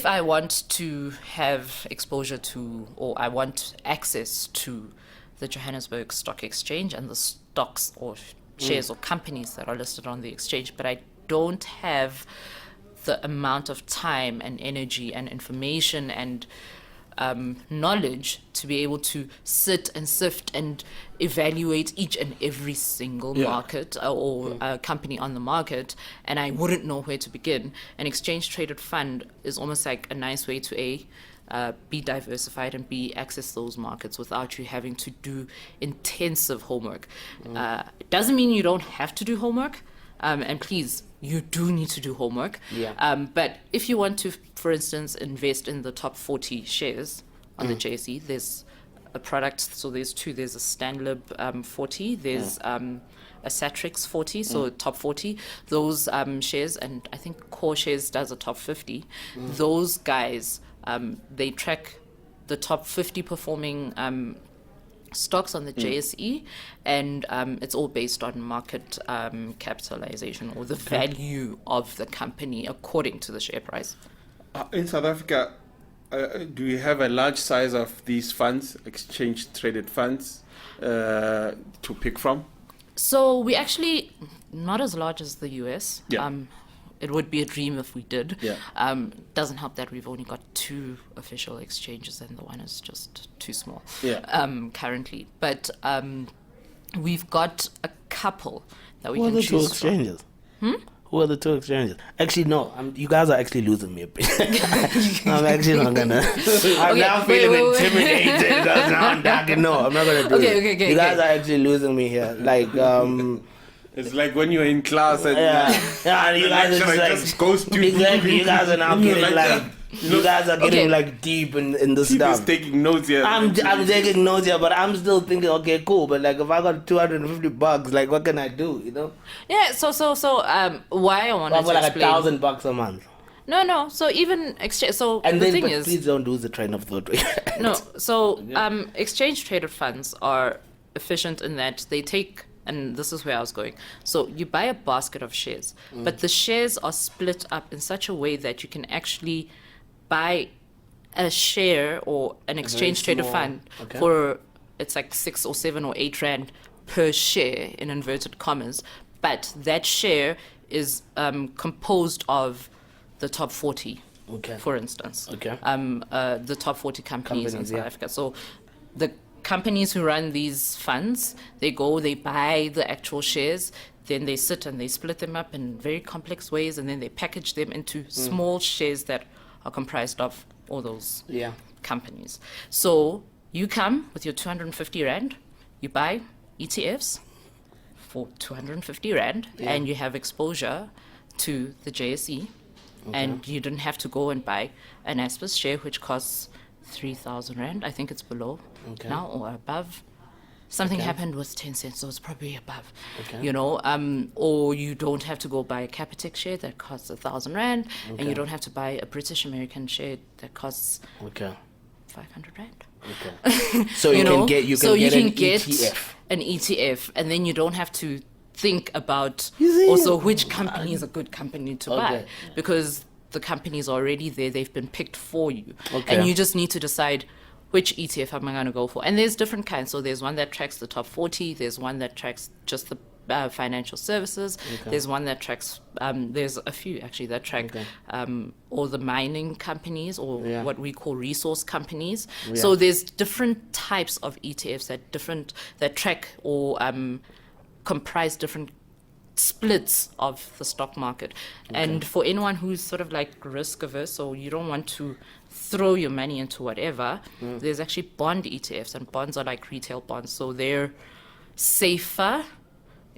I want to have exposure to, or I want access to the Johannesburg Stock Exchange and the stocks or shares or companies that are listed on the exchange, but I don't have the amount of time and energy and information and knowledge to be able to sit and sift and evaluate each and every single market or company on the market, and I wouldn't know where to begin. An exchange traded fund is almost like a nice way to be diversified and access those markets without you having to do intensive homework. It doesn't mean you don't have to do homework, and please, you do need to do homework. But if you want to, for instance, invest in the top 40 shares on the JSE, there's a product, so there's two. There's a Stanlib 40, there's a Satrix 40, so top 40. Those shares, and I think Core Shares does a top 50. Those guys, they track the top 50 performing stocks on the JSE, and it's all based on market capitalization, or the value of the company according to the share price. In South Africa, do you have a large size of these funds, exchange traded funds, to pick from? So we actually, not as large as the US. It would be a dream if we did. Doesn't help that we've only got 2 official exchanges, and the one is just too small currently. But we've got a couple that we can choose from. Who are the 2 exchanges? Who are the 2 exchanges? Actually, no. You guys are actually losing me a bit. I'm actually not gonna. I'm now feeling intimidated because now I'm dark. No, I'm not gonna do it. Okay. You guys are actually losing me here. Like, it's like when you're in class and and you guys are just goes too exactly. deep. You guys are now getting like. You guys are getting like deep in the stuff. He's taking notes here. I'm taking notes here, but I'm still thinking, okay, cool. But like, if I got $250, like, what can I do? You know? Yeah. So why I wanted to like explain. $1,000 a month. No. So even exchange. So and the then, thing but is, please don't lose the train of thought. no. So exchange traded funds are efficient in that they take. And this is where I was going. So you buy a basket of shares, but the shares are split up in such a way that you can actually buy a share or an exchange traded fund for, it's like 6 or 7 or 8 rand per share in inverted commas. But that share is composed of the top 40, for instance. The top 40 companies in South Africa. So the companies who run these funds, they buy the actual shares, then they sit and they split them up in very complex ways, and then they package them into small shares that are comprised of all those companies. So you come with your 250 rand, you buy ETFs for 250 rand, and you have exposure to the JSE, and you didn't have to go and buy an Aspis share, which costs 3,000 rand. I think it's below now or above. Something happened with 10 cents, so it's probably above. You know, or you don't have to go buy a Capitec share that costs 1,000 rand, and you don't have to buy a British American share that costs 500 rand. Okay. So you can get an ETF. An ETF, and then you don't have to think about You see? also which company is a good company to buy, Okay. because the company is already there. They've been picked for you, Okay. and you just need to decide which ETF am I going to go for. And there's different kinds. So there's one that tracks the top 40. There's one that tracks just the financial services. Okay. There's one that tracks, there's a few actually that track Okay. all the mining companies, or Yeah. what we call resource companies. Yeah. So there's different types of ETFs that track or comprise different splits of the stock market. And for anyone who's sort of like risk averse, or you don't want to throw your money into whatever, there's actually bond ETFs, and bonds are like retail bonds. So they're safer,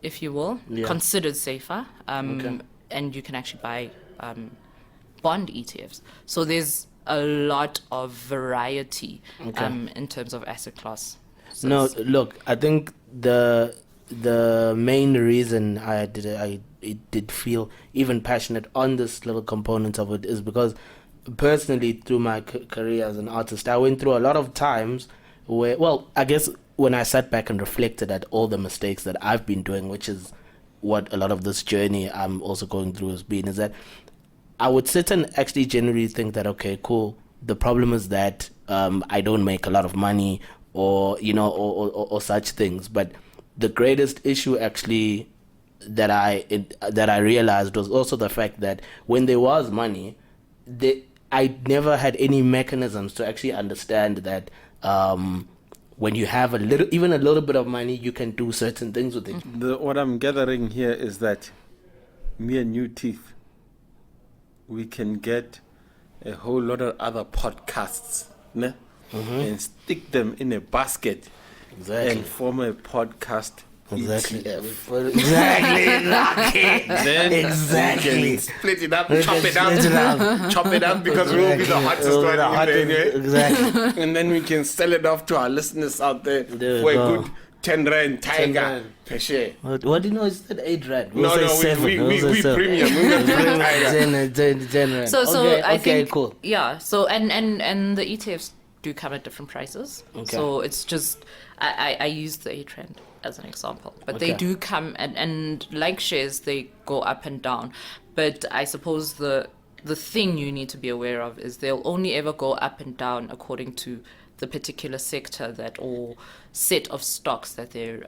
if you will, Yeah. considered safer. Okay. And you can actually buy bond ETFs. So there's a lot of variety in terms of asset class. So No, it's- look, I think the main reason I did feel even passionate on this little component of it is because personally, through my career as an artist, I went through a lot of times where, well, I guess when I sat back and reflected at all the mistakes that I've been doing, which is what a lot of this journey I'm also going through has been, is that I would sit and actually generally think that, okay, cool, the problem is that I don't make a lot of money, or or such things. But the greatest issue actually that I realized was also the fact that when there was money, I never had any mechanisms to actually understand that when you have even a little bit of money, you can do certain things with it. What I'm gathering here is that me and you, Teeth, we can get a whole lot of other podcasts, ne? And stick them in a basket Exactly. and form a podcast. Exactly. ETF. Exactly. Lucky. Then Exactly. we can split it up, We chop can it up, split it up. chop it up, because we'll be the hottest We'll be one the in hottest- there anyway. Exactly. And then we can sell it off to our listeners out there There for you a go. good 10 rand 10 tiger rand. per share. What do you know? Is that 8 rand? We'll No, say no, 7. we We'll say 7. premium. We not tiger. 10 rand. So okay, I okay, think cool. yeah. So and the ETFs do come at different prices. Okay. So it's just I use the A trend as an example, but they Okay. do come and like shares, they go up and down. But I suppose the thing you need to be aware of is they'll only ever go up and down according to the particular sector or set of stocks that they're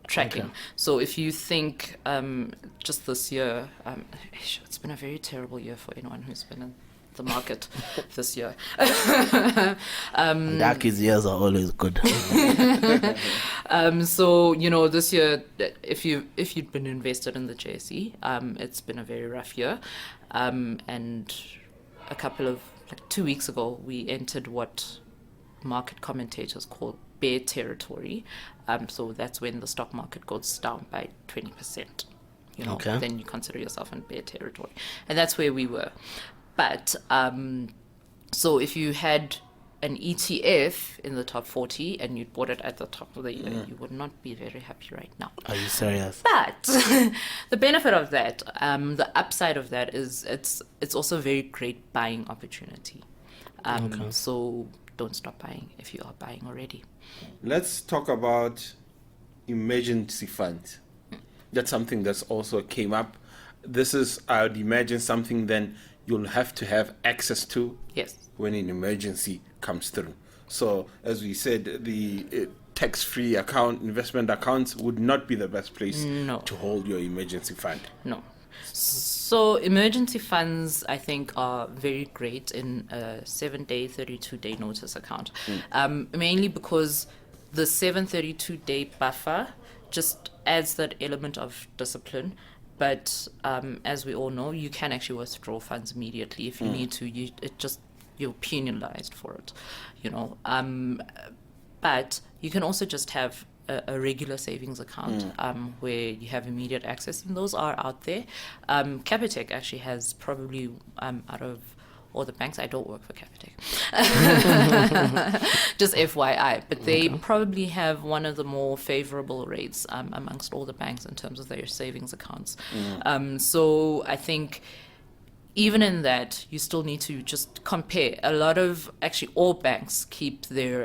tracking. Okay. So if you think just this year, it's been a very terrible year for anyone who's been in the market this year. Ndarkie's years are always good. So this year, if you'd been invested in the JSE, it's been a very rough year, and a couple of 2 weeks ago we entered what market commentators call bear territory. So that's when the stock market goes down by 20%. Okay. Then you consider yourself in bear territory, and that's where we were. But so if you had an ETF in the top 40 and you bought it at the top of the year, you would not be very happy right now. Are you serious? But the benefit of that, the upside of that is it's also a very great buying opportunity. So don't stop buying if you are buying already. Let's talk about emergency funds. That's something that's also came up. This is, I would imagine, something then you'll have to have access to Yes. when an emergency comes through. So, as we said, the tax-free investment accounts would not be the best place to hold your emergency fund. No. So emergency funds, I think, are very great in a 7-day, 32-day notice account. Mainly because the 32-day buffer just adds that element of discipline. But as we all know, you can actually withdraw funds immediately if you need to. You're penalized for it, But you can also just have a regular savings account where you have immediate access, and those are out there. Capitec actually has probably out of all the banks, I don't work for Capitec, just FYI, but they probably have one of the more favorable rates amongst all the banks in terms of their savings accounts. So I think even in that, you still need to just compare. A lot of, actually all banks keep their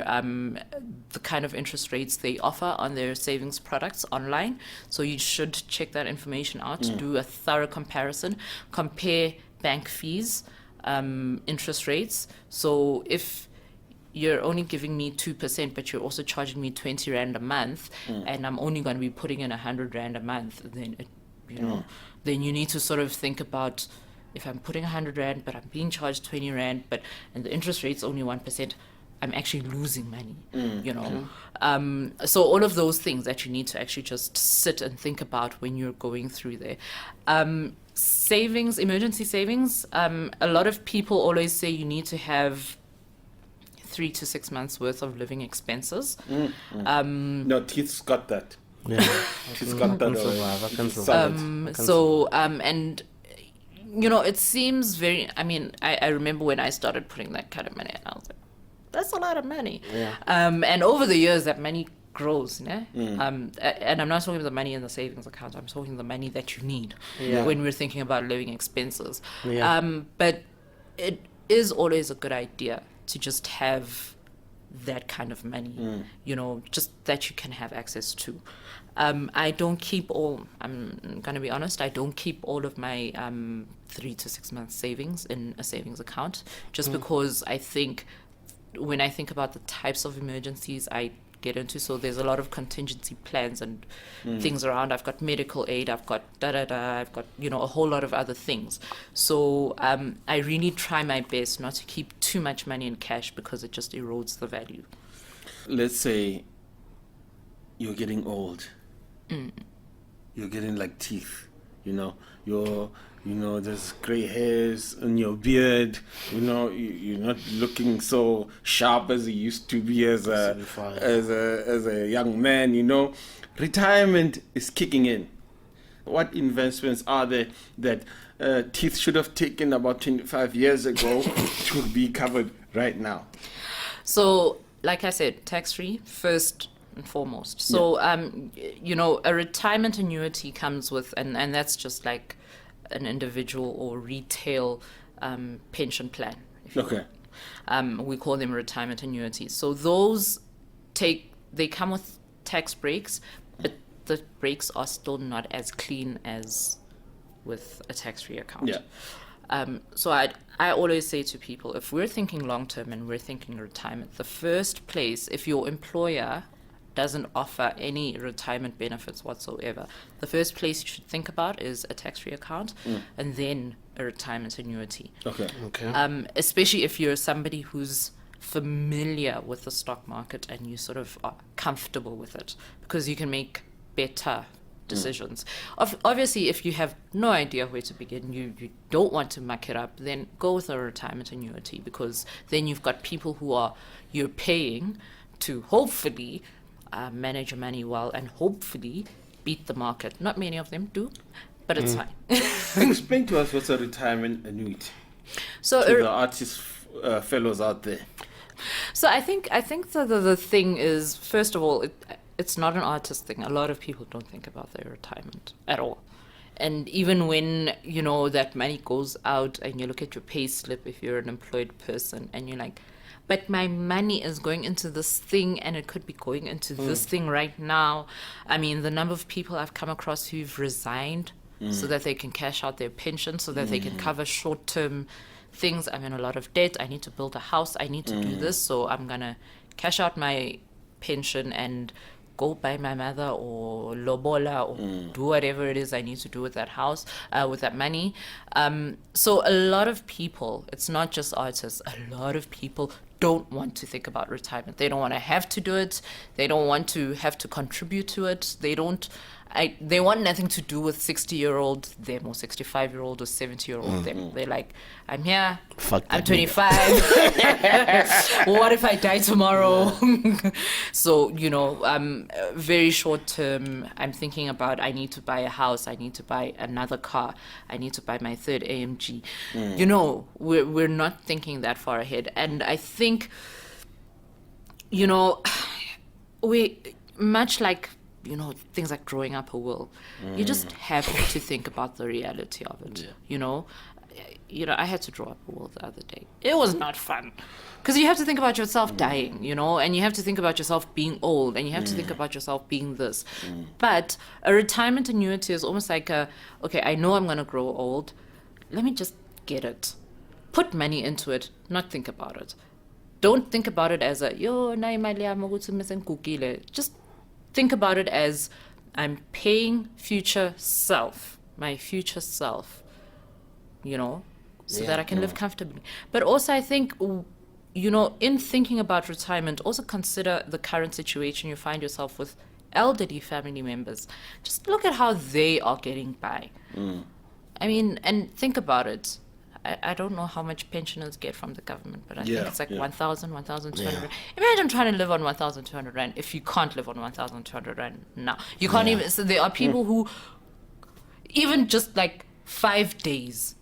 the kind of interest rates they offer on their savings products online. So you should check that information out, do a thorough comparison, compare bank fees, interest rates. So if you're only giving me 2%, but you're also charging me 20 Rand a month, and I'm only going to be putting in 100 Rand a month, then then you need to sort of think about, if I'm putting 100 Rand, but I'm being charged 20 Rand, and the interest rate's only 1%, I'm actually losing money, So all of those things that you need to actually just sit and think about when you're going through there. Savings, emergency savings, a lot of people always say you need to have 3 to 6 months worth of living expenses. No, Teeth's got that. Yeah. She's got that already. I can She's survive. solid. And it seems very, I remember when I started putting that kind of money, and I was like, that's a lot of money. Yeah. And over the years, that money grows, and I'm not talking about the money in the savings account, I'm talking the money that you need when we're thinking about living expenses. Yeah. But it is always a good idea to just have that kind of money, just that you can have access to. I don't keep I'm going to be honest, I don't keep all of my 3 to 6 months savings in a savings account, just because I think, when I think about the types of emergencies I get into, so there's a lot of contingency plans and things around. I've got medical aid, I've got I've got a whole lot of other things. So I really try my best not to keep too much money in cash, because it just erodes the value. Let's say you're getting old. You're getting like teeth, there's gray hairs in your beard, you're not looking so sharp as you used to be as a young man, Retirement is kicking in. What investments are there that Teeth should have taken about 25 years ago to be covered right now? So, like I said, tax-free first and foremost. So, a retirement annuity comes with, and that's just like an individual or retail pension plan. Okay. We call them retirement annuities. So those they come with tax breaks, but the breaks are still not as clean as with a tax-free account. Yeah. So I always say to people, if we're thinking long-term and we're thinking retirement, the first place, if your employer doesn't offer any retirement benefits whatsoever, the first place you should think about is a tax-free account, and then a retirement annuity. Okay. Especially if you're somebody who's familiar with the stock market and you sort of are comfortable with it, because you can make better decisions. Obviously, if you have no idea where to begin, you don't want to muck it up, then go with a retirement annuity, because then you've got people who you're paying to hopefully manage your money well and hopefully beat the market. Not many of them do, but it's fine. Explain to us what's a retirement annuity. So to the artist fellows out there. So I think the thing is, first of all, it's not an artist thing. A lot of people don't think about their retirement at all. And even when, that money goes out and you look at your pay slip, if you're an employed person, and you're like, but my money is going into this thing and it could be going into this thing right now. I mean, the number of people I've come across who've resigned so that they can cash out their pension, so that they can cover short-term things. I'm in a lot of debt. I need to build a house. I need to do this. So I'm going to cash out my pension and go buy my mother or lobola or do whatever it is I need to do with that house, with that money. So a lot of people, it's not just artists, a lot of people don't want to think about retirement. They don't want to have to do it. They don't want to have to contribute to it. They want nothing to do with 60-year-old them or 65-year-old or 70-year-old them. They're like, I'm here. I'm 25. What if I die tomorrow? So, very short term, I'm thinking about, I need to buy a house. I need to buy another car. I need to buy my third AMG. We're not thinking that far ahead. And I think, we, much like, things like growing up a will, you just have to think about the reality of it. I had to draw up a will the other day. It was not fun. Because you have to think about yourself dying, and you have to think about yourself being old, and you have to think about yourself being this. But a retirement annuity is almost like okay, I know I'm going to grow old. Let me just get it. Put money into it, not think about it. Don't think about it as just think about it as I'm paying my future self, so that I can live comfortably. But also I think, in thinking about retirement, also consider the current situation you find yourself with elderly family members. Just look at how they are getting by. I mean, and think about it. I don't know how much pensioners get from the government, but I think it's like 1,000, 1,200. Imagine trying to live on 1,200 rand if you can't live on 1,200 rand now. You can't even. So there are people who, even just like 5 days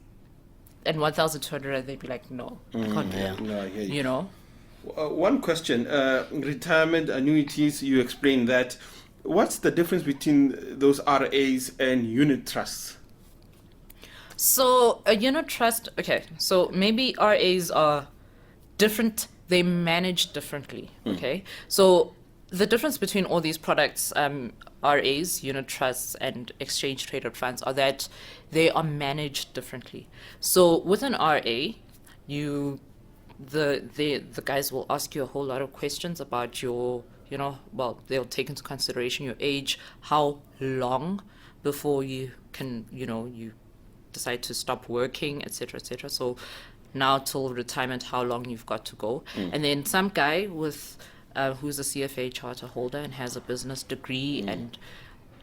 and 1,200 rand, they'd be like, no, I can't do it. No, I hear you. One question: retirement annuities. You explained that. What's the difference between those RAs and unit trusts? So a unit trust, okay, so maybe RAs are different, they manage differently, okay? So the difference between all these products, RAs, unit trusts, and exchange traded funds, are that they are managed differently. So with an RA, the guys will ask you a whole lot of questions about your, they'll take into consideration your age, how long before you can, you decide to stop working, etc., etc. So now till retirement, how long you've got to go. And then some guy with who's a CFA charter holder and has a business degree and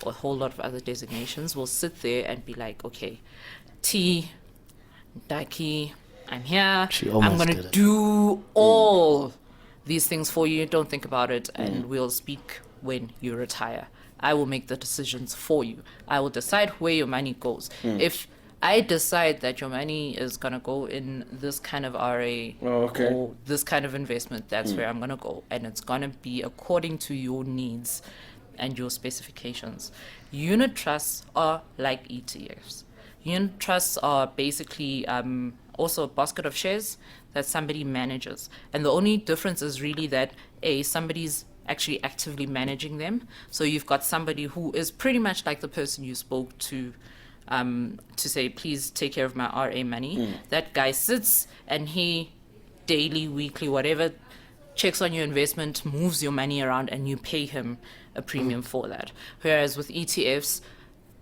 a whole lot of other designations will sit there and be like, okay, Ndarkie, I'm here. I'm going to do all these things for you. Don't think about it, and we'll speak when you retire. I will make the decisions for you. I will decide where your money goes. If I decide that your money is going to go in this kind of RA or this kind of investment, that's where I'm going to go. And it's going to be according to your needs and your specifications. Unit trusts are like ETFs. Unit trusts are basically also a basket of shares that somebody manages. And the only difference is really that, somebody's actually actively managing them. So you've got somebody who is pretty much like the person you spoke to say, please take care of my RA money. That guy sits and he daily, weekly, whatever, checks on your investment, moves your money around, and you pay him a premium for that. Whereas with ETFs,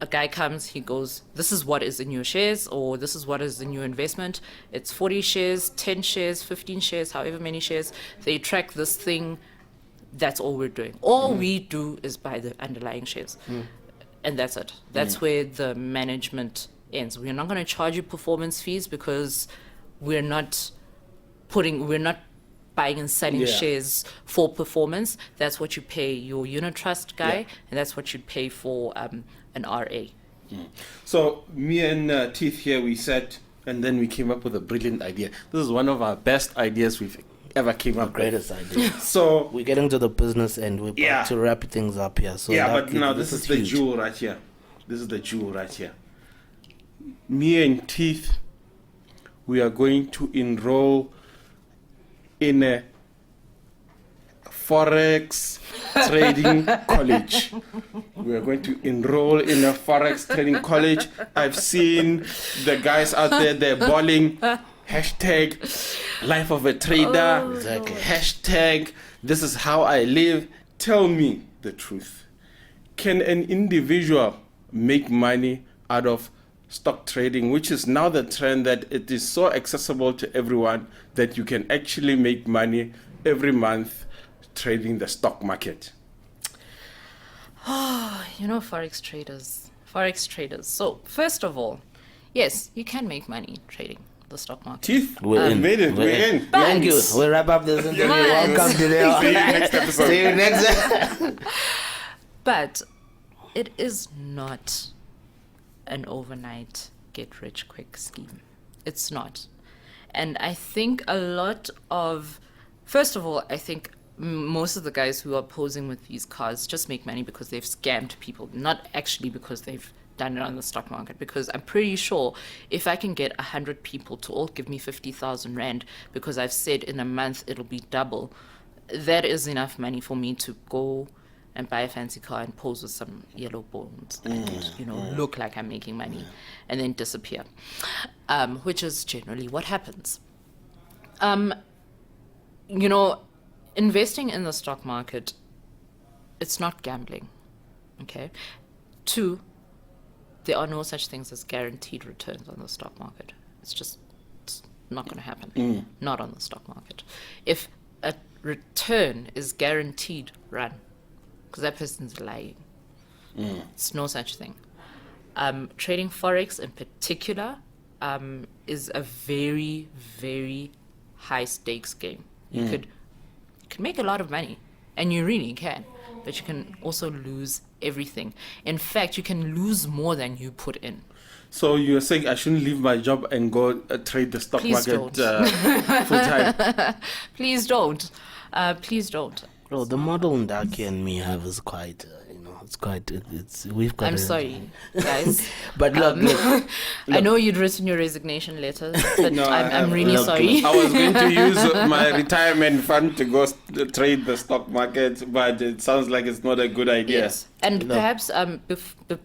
a guy comes, he goes, this is what is in your shares, or this is what is in your investment. It's 40 shares, 10 shares, 15 shares, however many shares. They track this thing. That's all we're doing. All we do is buy the underlying shares. And that's it. That's where the management ends. We're not going to charge you performance fees because we're not buying and selling shares for performance. That's what you pay your unit trust guy, and that's what you'd pay for an RA. So me and Teeth here, we sat and then we came up with a brilliant idea. This is one of our best ideas we've ever came up with. Greatest idea. So we're getting to the business and we're about to wrap things up here. So but now this is the jewel right here. This is the jewel right here. Me and Teeth, we are going to enroll in a Forex trading college. We are going to enroll in a Forex trading college. I've seen the guys out there, they're balling. Hashtag life of a trader. Exactly. Hashtag this is how I live. Tell me the truth. Can an individual make money out of stock trading, which is now the trend that it is so accessible to everyone that you can actually make money every month trading the stock market? Forex traders. So first of all, yes, you can make money trading the stock market. Teeth, we made it. We're in. Thank you. We'll wrap up this interview. Welcome to the See you next episode. See you next. But it is not an overnight get rich quick scheme. It's not. And I think first of all, I think most of the guys who are posing with these cars just make money because they've scammed people, not actually because they've done it on the stock market, because I'm pretty sure if I can get 100 people to all give me 50,000 rand because I've said in a month it'll be double, that is enough money for me to go and buy a fancy car and pose with some yellow bones and, look like I'm making money and then disappear, which is generally what happens. Investing in the stock market, it's not gambling, okay? 2, there are no such things as guaranteed returns on the stock market. It's not going to happen. Not on the stock market. If a return is guaranteed, run, because that person's lying. It's no such thing. Trading Forex in particular is a very, very high stakes game. You could make a lot of money, and you really can, but you can also lose everything. In fact, you can lose more than you put in. So you're saying I shouldn't leave my job and go trade the stock Please market full time? Please don't. Please don't. Bro, the model Ndarkie and me have is quite, we've got. I'm sorry, guys. But look, I know you'd written your resignation letter, but No, I'm really Look, sorry. I was going to use my retirement fund to go trade the stock market, but it sounds like it's not a good idea. Yes, and perhaps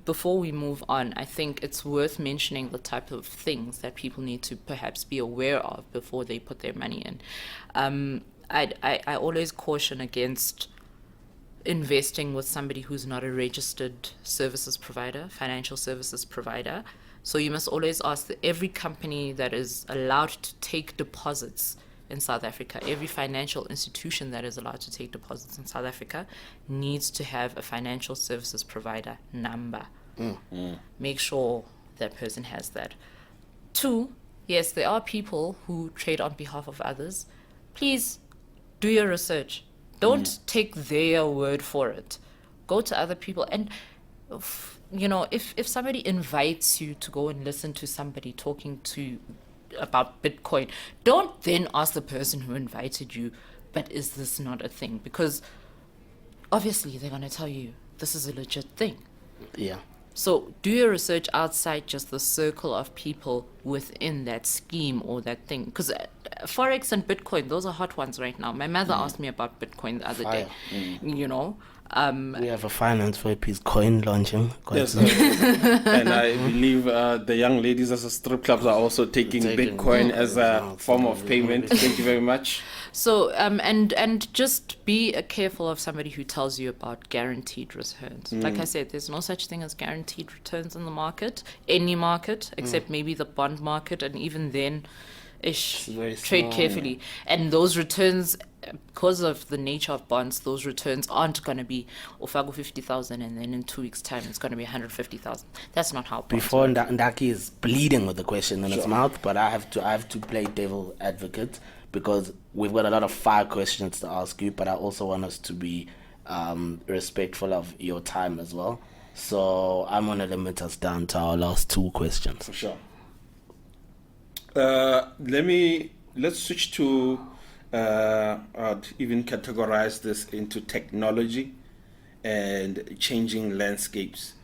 before we move on, I think it's worth mentioning the type of things that people need to perhaps be aware of before they put their money in. I always caution against investing with somebody who's not a registered services provider, financial services provider. So you must always ask that every company that is allowed to take deposits in South Africa, every financial institution that is allowed to take deposits in South Africa needs to have a financial services provider number. Make sure that person has that. 2, yes, there are people who trade on behalf of others. Please do your research. Don't take their word for it. Go to other people. And, if somebody invites you to go and listen to somebody talking about Bitcoin, don't then ask the person who invited you, but is this not a thing? Because obviously they're going to tell you this is a legit thing. Yeah. So do your research outside just the circle of people within that scheme or that thing. Because Forex and Bitcoin, those are hot ones right now. My mother asked me about Bitcoin the other day. We have a finance for Hippies coin launching. Yes, and I believe the young ladies as a strip clubs are also taking Bitcoin as a form of payment. Thank you very much. So, and just be careful of somebody who tells you about guaranteed returns. Like I said, there's no such thing as guaranteed returns in the market, any market, except maybe the bond market, and even then, trade carefully. And those returns, because of the nature of bonds, those returns aren't going to be ofago 50,000 and then in 2 weeks' time it's going to be 150,000. That's not how bonds Before work. Ndarkie is bleeding with the question in his mouth, but I have to play devil advocate, because we've got a lot of fire questions to ask you, but I also want us to be respectful of your time as well. So I'm going to limit us down to our last 2 questions. For sure. Let's switch to I'd even categorize this into technology and changing landscapes.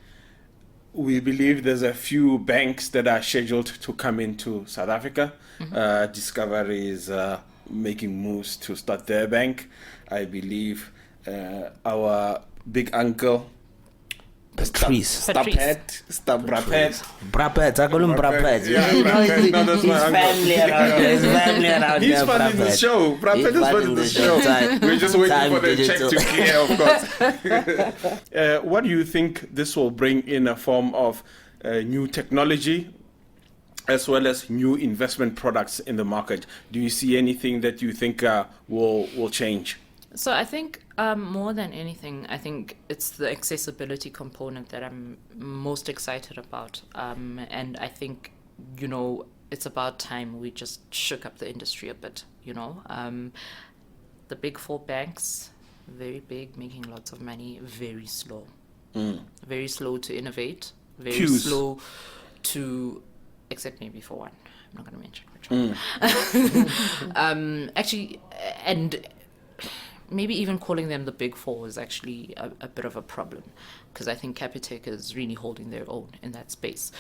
We believe there's a few banks that are scheduled to come into South Africa. Discovery is making moves to start their bank. I believe our big uncle, Patrice. Brapet. Brapet, I call him Brapet. Yeah, Brapet. No, that's my His uncle. family around there. His family around He's there. funding the show. Brapet is funding the show. We're just waiting for the check to clear, of course. What do you think this will bring in a form of new technology as well as new investment products in the market? Do you see anything that you think will change? So I think more than anything, I think it's the accessibility component that I'm most excited about. And I think, it's about time we just shook up the industry a bit, The big 4 banks, very big, making lots of money, very slow. Very slow to innovate, very slow to, except maybe for one. I'm not going to mention which one. Actually, and maybe even calling them the big four is actually a bit of a problem, because I think Capitec is really holding their own in that space.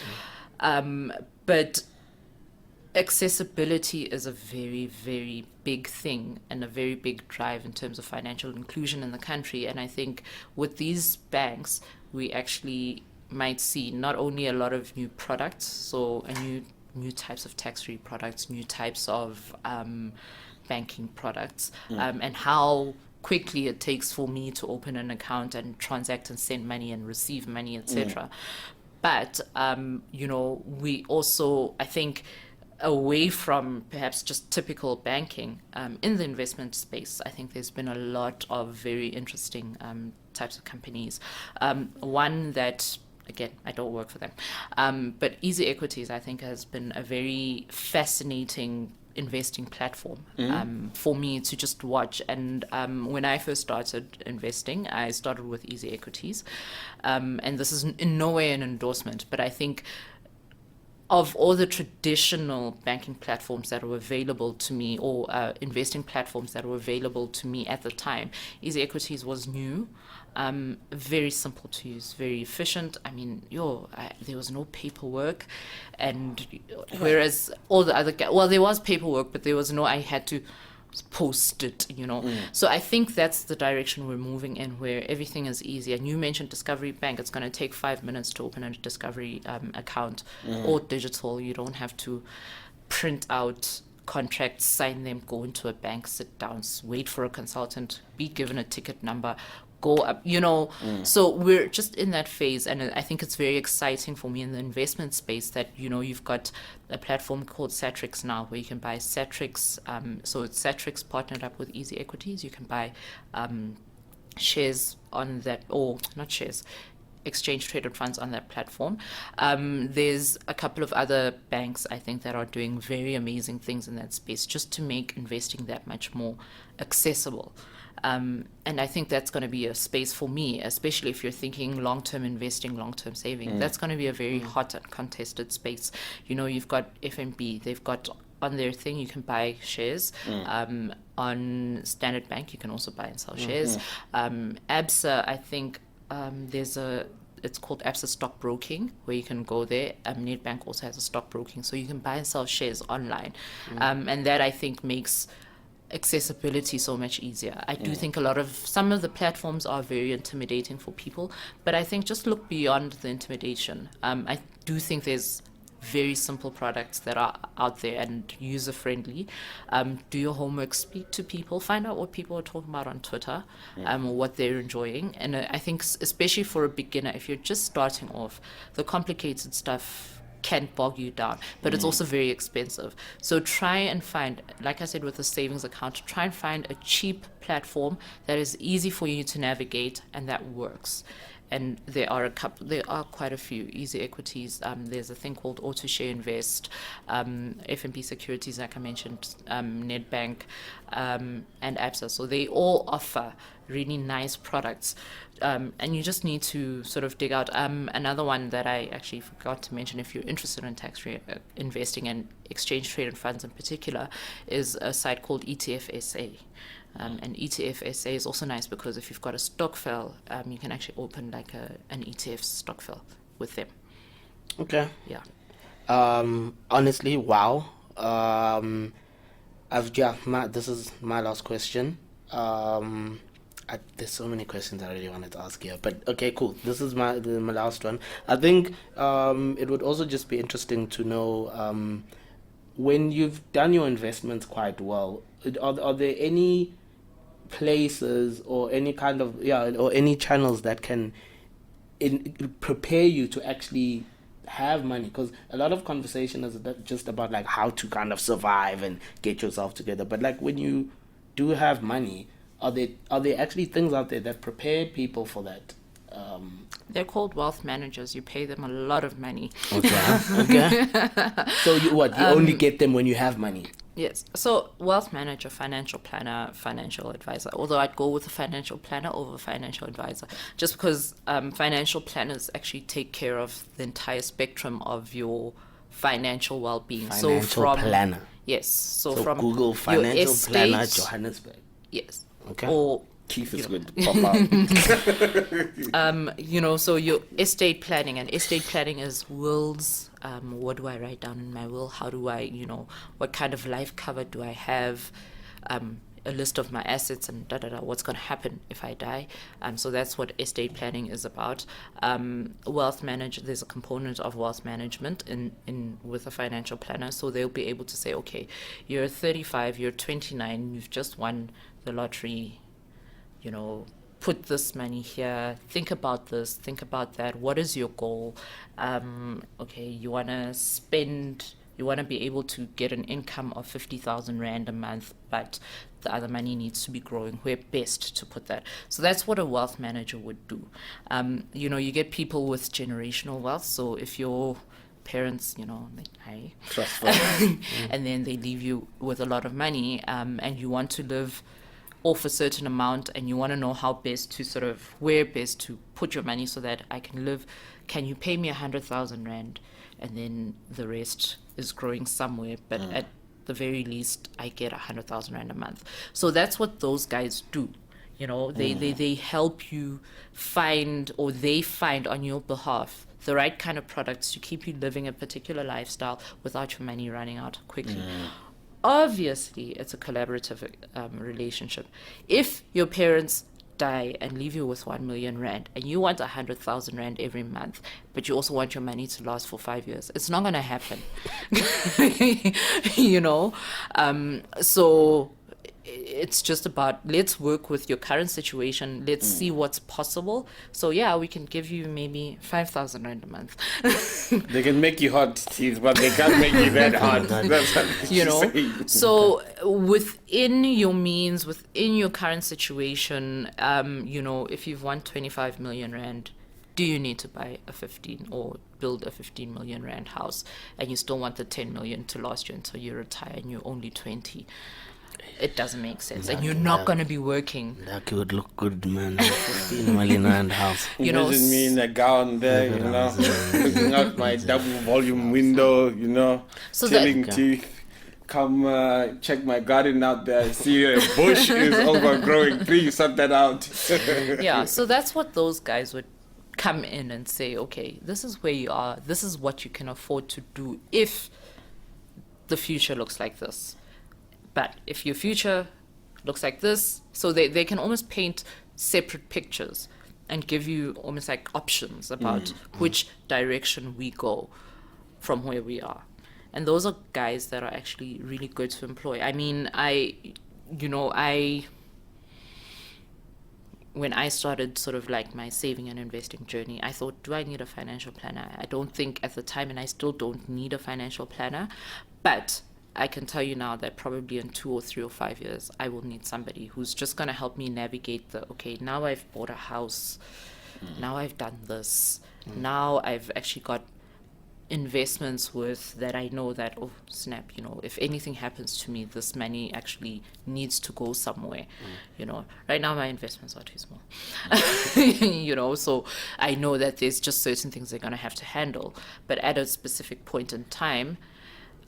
But accessibility is a very, very big thing and a very big drive in terms of financial inclusion in the country. And I think with these banks, we actually might see not only a lot of new products, so new types of tax-free products, new types of banking products, and how quickly it takes for me to open an account and transact and send money and receive money, etc. But, we also, I think, away from perhaps just typical banking, in the investment space, I think there's been a lot of very interesting types of companies. One that, again, I don't work for them, but Easy Equities, I think, has been a very fascinating investing platform for me to just watch. And when I first started investing, I started with Easy Equities. And this is in no way an endorsement, but I think of all the traditional banking platforms that were available to me, or investing platforms that were available to me at the time, Easy Equities was new, very simple to use, very efficient. I mean, there was no paperwork, and whereas all the other there was paperwork, but there was no, I had to post it, So I think that's the direction we're moving in, where everything is easy. And you mentioned Discovery Bank. It's going to take 5 minutes to open a Discovery account, or digital. You don't have to print out contracts, sign them, go into a bank, sit down, wait for a consultant, be given a ticket number, go up, So we're just in that phase, and I think it's very exciting for me in the investment space that, you've got a platform called Satrix now, where you can buy Satrix. So it's Satrix partnered up with Easy Equities. You can buy shares on that, or not shares, exchange traded funds on that platform. There's a couple of other banks, I think, that are doing very amazing things in that space, just to make investing that much more accessible. And I think that's going to be a space for me, especially if you're thinking long-term investing, long-term saving. That's going to be a very hot and contested space. You've got FNB, they've got on their thing, you can buy shares. On Standard Bank, you can also buy and sell shares. ABSA, I think it's called ABSA Stockbroking, where you can go there. Nedbank also has a stockbroking, so you can buy and sell shares online. And that, I think, makes accessibility so much easier. I do think some of the platforms are very intimidating for people, but I think just look beyond the intimidation. I do think there's very simple products that are out there and user friendly. Do your homework, speak to people, find out what people are talking about on Twitter, what they're enjoying. And I think especially for a beginner, if you're just starting off, the complicated stuff can bog you down, but it's also very expensive. So try and find, like I said, with a savings account, try and find a cheap platform that is easy for you to navigate and that works. And there are quite a few. Easy Equities, there's a thing called AutoShare Invest, FNB Securities, like I mentioned, Nedbank, and ABSA. So they all offer really nice products. And you just need to sort of dig out. Another one that I actually forgot to mention, if you're interested in tax-free investing and exchange-traded funds in particular, is a site called ETF SA. And ETF SA is also nice because if you've got a stokvel, you can actually open like an ETF stokvel with them. Okay. Yeah. Honestly, wow. This is my last question. There's so many questions I really wanted to ask here, but okay, cool. This is my last one. I think it would also just be interesting to know, when you've done your investments quite well, are there any places or any kind of or any channels that can prepare you to actually have money? Because a lot of conversation is just about like how to kind of survive and get yourself together, but like when you do have money, are there actually things out there that prepare people for that? They're called wealth managers. You pay them a lot of money. Okay. So you only get them when you have money? Yes. So wealth manager, financial planner, financial advisor. Although I'd go with a financial planner over a financial advisor, just because financial planners actually take care of the entire spectrum of your financial well-being. Financial planner. Yes. So from Google financial planner Johannesburg. Yes. Okay. Or Keith is going to pop out. so your estate planning, and estate planning is wills. What do I write down in my will? How do I, what kind of life cover do I have? A list of my assets and what's going to happen if I die. So that's what estate planning is about. Wealth manage, there's a component of wealth management in with a financial planner. So they'll be able to say, okay, you're 35, you're 29, you've just won the lottery, put this money here, think about this, think about that. What is your goal? Okay, you want to be able to get an income of 50,000 Rand a month, but the other money needs to be growing. Where best to put that? So that's what a wealth manager would do. You get people with generational wealth. So if your parents, hey, Trust fund. and then they leave you with a lot of money, and you want to live off a certain amount, and you want to know how best to where best to put your money so that I can live. Can you pay me 100,000 Rand? And then the rest is growing somewhere, but at the very least I get 100,000 Rand a month. So that's what those guys do. They help you find, or they find on your behalf, the right kind of products to keep you living a particular lifestyle without your money running out quickly. Obviously it's a collaborative relationship. If your parents die and leave you with 1 million Rand and you want 100,000 Rand every month, but you also want your money to last for 5 years, it's not going to happen. So it's just about, let's work with your current situation, let's see what's possible. So yeah, we can give you maybe 5,000 Rand a month. They can make you hot, Teeth, but they can't make you that hot. That's what she's saying. So within your means, within your current situation, if you've won 25 million Rand, do you need to buy a 15 or build a 15 million Rand house, and you still want the 10 million to last you until you retire and you're only 20? It doesn't make sense, and you're not going to be working. That would look good, man. 15 million Rand house. Imagine me in a gown there, looking out my double volume window, So telling Teeth, come check my garden out there. See, a bush is overgrowing. Please sort that out. Yeah, so that's what those guys would come in and say, okay, this is where you are. This is what you can afford to do if the future looks like this. But if your future looks like this, so they can almost paint separate pictures and give you almost like options about which direction we go from where we are. And those are guys that are actually really good to employ. I mean, when I started sort of like my saving and investing journey, I thought, do I need a financial planner? I don't think at the time, and I still don't need a financial planner, but I can tell you now that probably in 2 or 3 or 5 years, I will need somebody who's just going to help me navigate okay, now I've bought a house, now I've done this, now I've actually got investments with that I know that, oh snap, if anything happens to me, this money actually needs to go somewhere. Right now my investments are too small. So I know that there's just certain things they're going to have to handle, but at a specific point in time,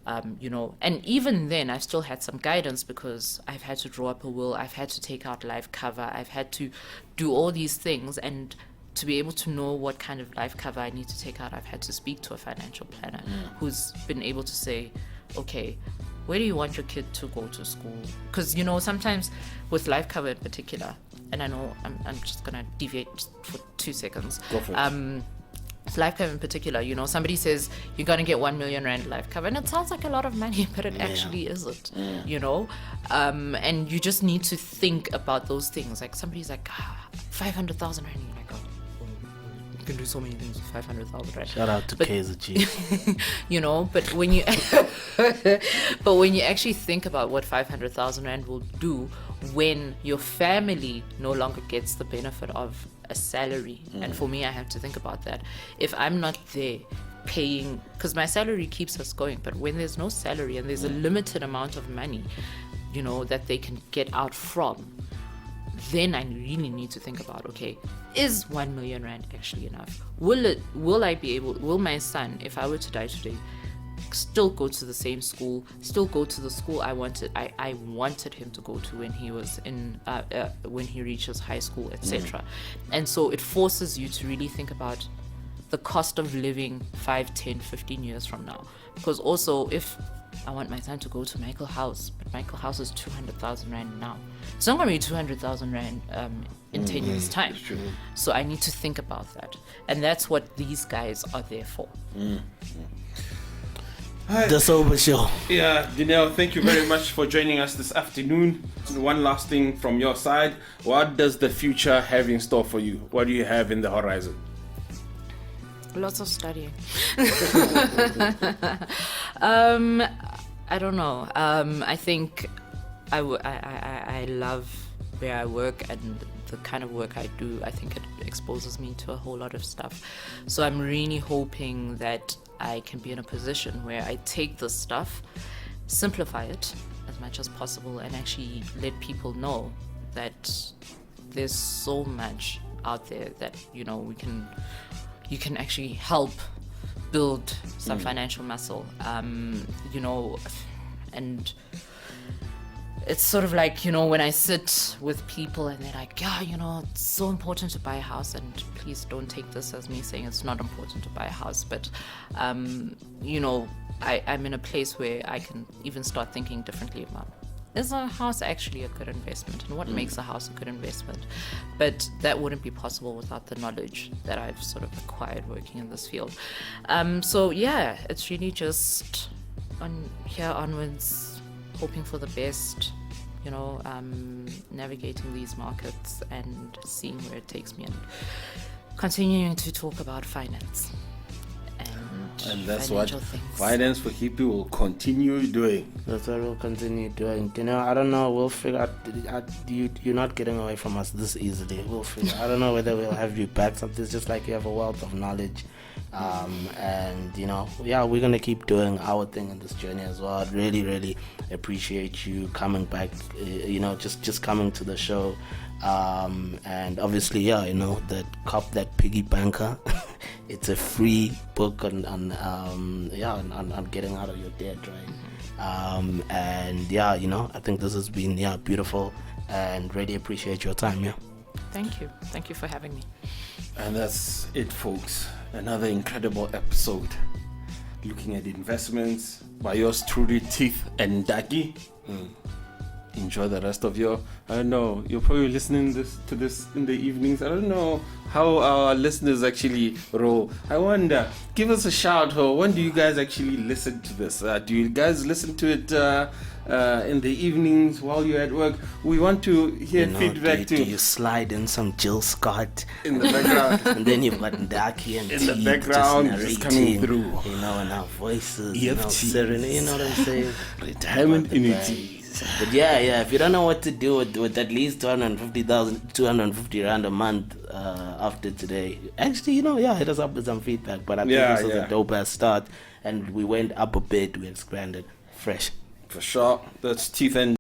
and even then I've still had some guidance, because I've had to draw up a will, I've had to take out life cover, I've had to do all these things, and to be able to know what kind of life cover I need to take out, I've had to speak to a financial planner who's been able to say, okay, where do you want your kid to go to school? Because sometimes with life cover in particular, and I know I'm just gonna deviate for 2 seconds. Go for it. Life cover in particular, somebody says you're going to get 1 million Rand life cover, and it sounds like a lot of money, but it actually isn't, and you just need to think about those things. Like somebody's like, 500,000 Rand, you're like, oh, you can do so many things with 500,000 Rand. Shout out to KZG. But when you actually think about what 500,000 Rand will do when your family no longer gets the benefit of a salary, and for me I have to think about that. If I'm not there paying, because my salary keeps us going, but when there's no salary and there's a limited amount of money that they can get out from, then I really need to think about, okay, is 1 million Rand actually enough? Will my son, if I were to die today, still go to the same school, still go to the school I wanted him to go to when he was when he reaches high school, etc. And so it forces you to really think about the cost of living 5, 10, 15 years from now. Because also, if I want my son to go to Michael House, but Michael House is 200,000 rand now, it's not going to be 200,000 rand in 10 years' time. So I need to think about that. And that's what these guys are there for. The Sober Show. Yeah, Dineo, thank you very much for joining us this afternoon. One last thing from your side. What does the future have in store for you? What do you have in the horizon? Lots of studying. I don't know. I think I love where I work, and the kind of work I do. I think it exposes me to a whole lot of stuff. So I'm really hoping that I can be in a position where I take this stuff, simplify it as much as possible, and actually let people know that there's so much out there that, you know, you can actually help build some financial muscle, you know. And it's sort of like, you know, when I sit with people and they're like, yeah, you know, it's so important to buy a house, and please don't take this as me saying it's not important to buy a house, but you know, I'm in a place where I can even start thinking differently about, is a house actually a good investment, and what makes a house a good investment? But that wouldn't be possible without the knowledge that I've sort of acquired working in this field. So yeah, it's really just on here onwards, hoping for the best, you know, navigating these markets and seeing where it takes me, and continuing to talk about finance. And that's what things. Finance for Hippie will continue doing. That's what we'll continue doing. You know, I don't know. We'll figure out. You're not getting away from us this easily. We'll figure. I don't know whether we'll have you back. Something's just like you have a wealth of knowledge, and you know, yeah, we're gonna keep doing our thing in this journey as well. I really, really appreciate you coming back. You know, just coming to the show. And obviously, yeah, you know, that piggy banker. It's a free book on getting out of your debt, right? And yeah, you know, I think this has been beautiful, and really appreciate your time. Yeah. Thank you for having me. And that's it, folks. Another incredible episode looking at investments by yours truly, Teeth and Ndarkie. Enjoy the rest of your, I don't know, you're probably listening to this in the evenings. I don't know how our listeners actually roll. I wonder, give us a shout. Or when do you guys actually listen to this? Do you guys listen to it in the evenings while you're at work? We want to hear feedback too. Do you slide in some Jill Scott in the background? And then you've got Ndarkie and in the background just coming through. You know, and our voices, you know, serenade, you know what I'm saying? Retirement annuities. But yeah, if you don't know what to do with at least 250 rand a month after today, actually, you know, hit us up with some feedback. But I think this was a dope ass start, and we went up a bit, we expanded, fresh. For sure. That's Teeth and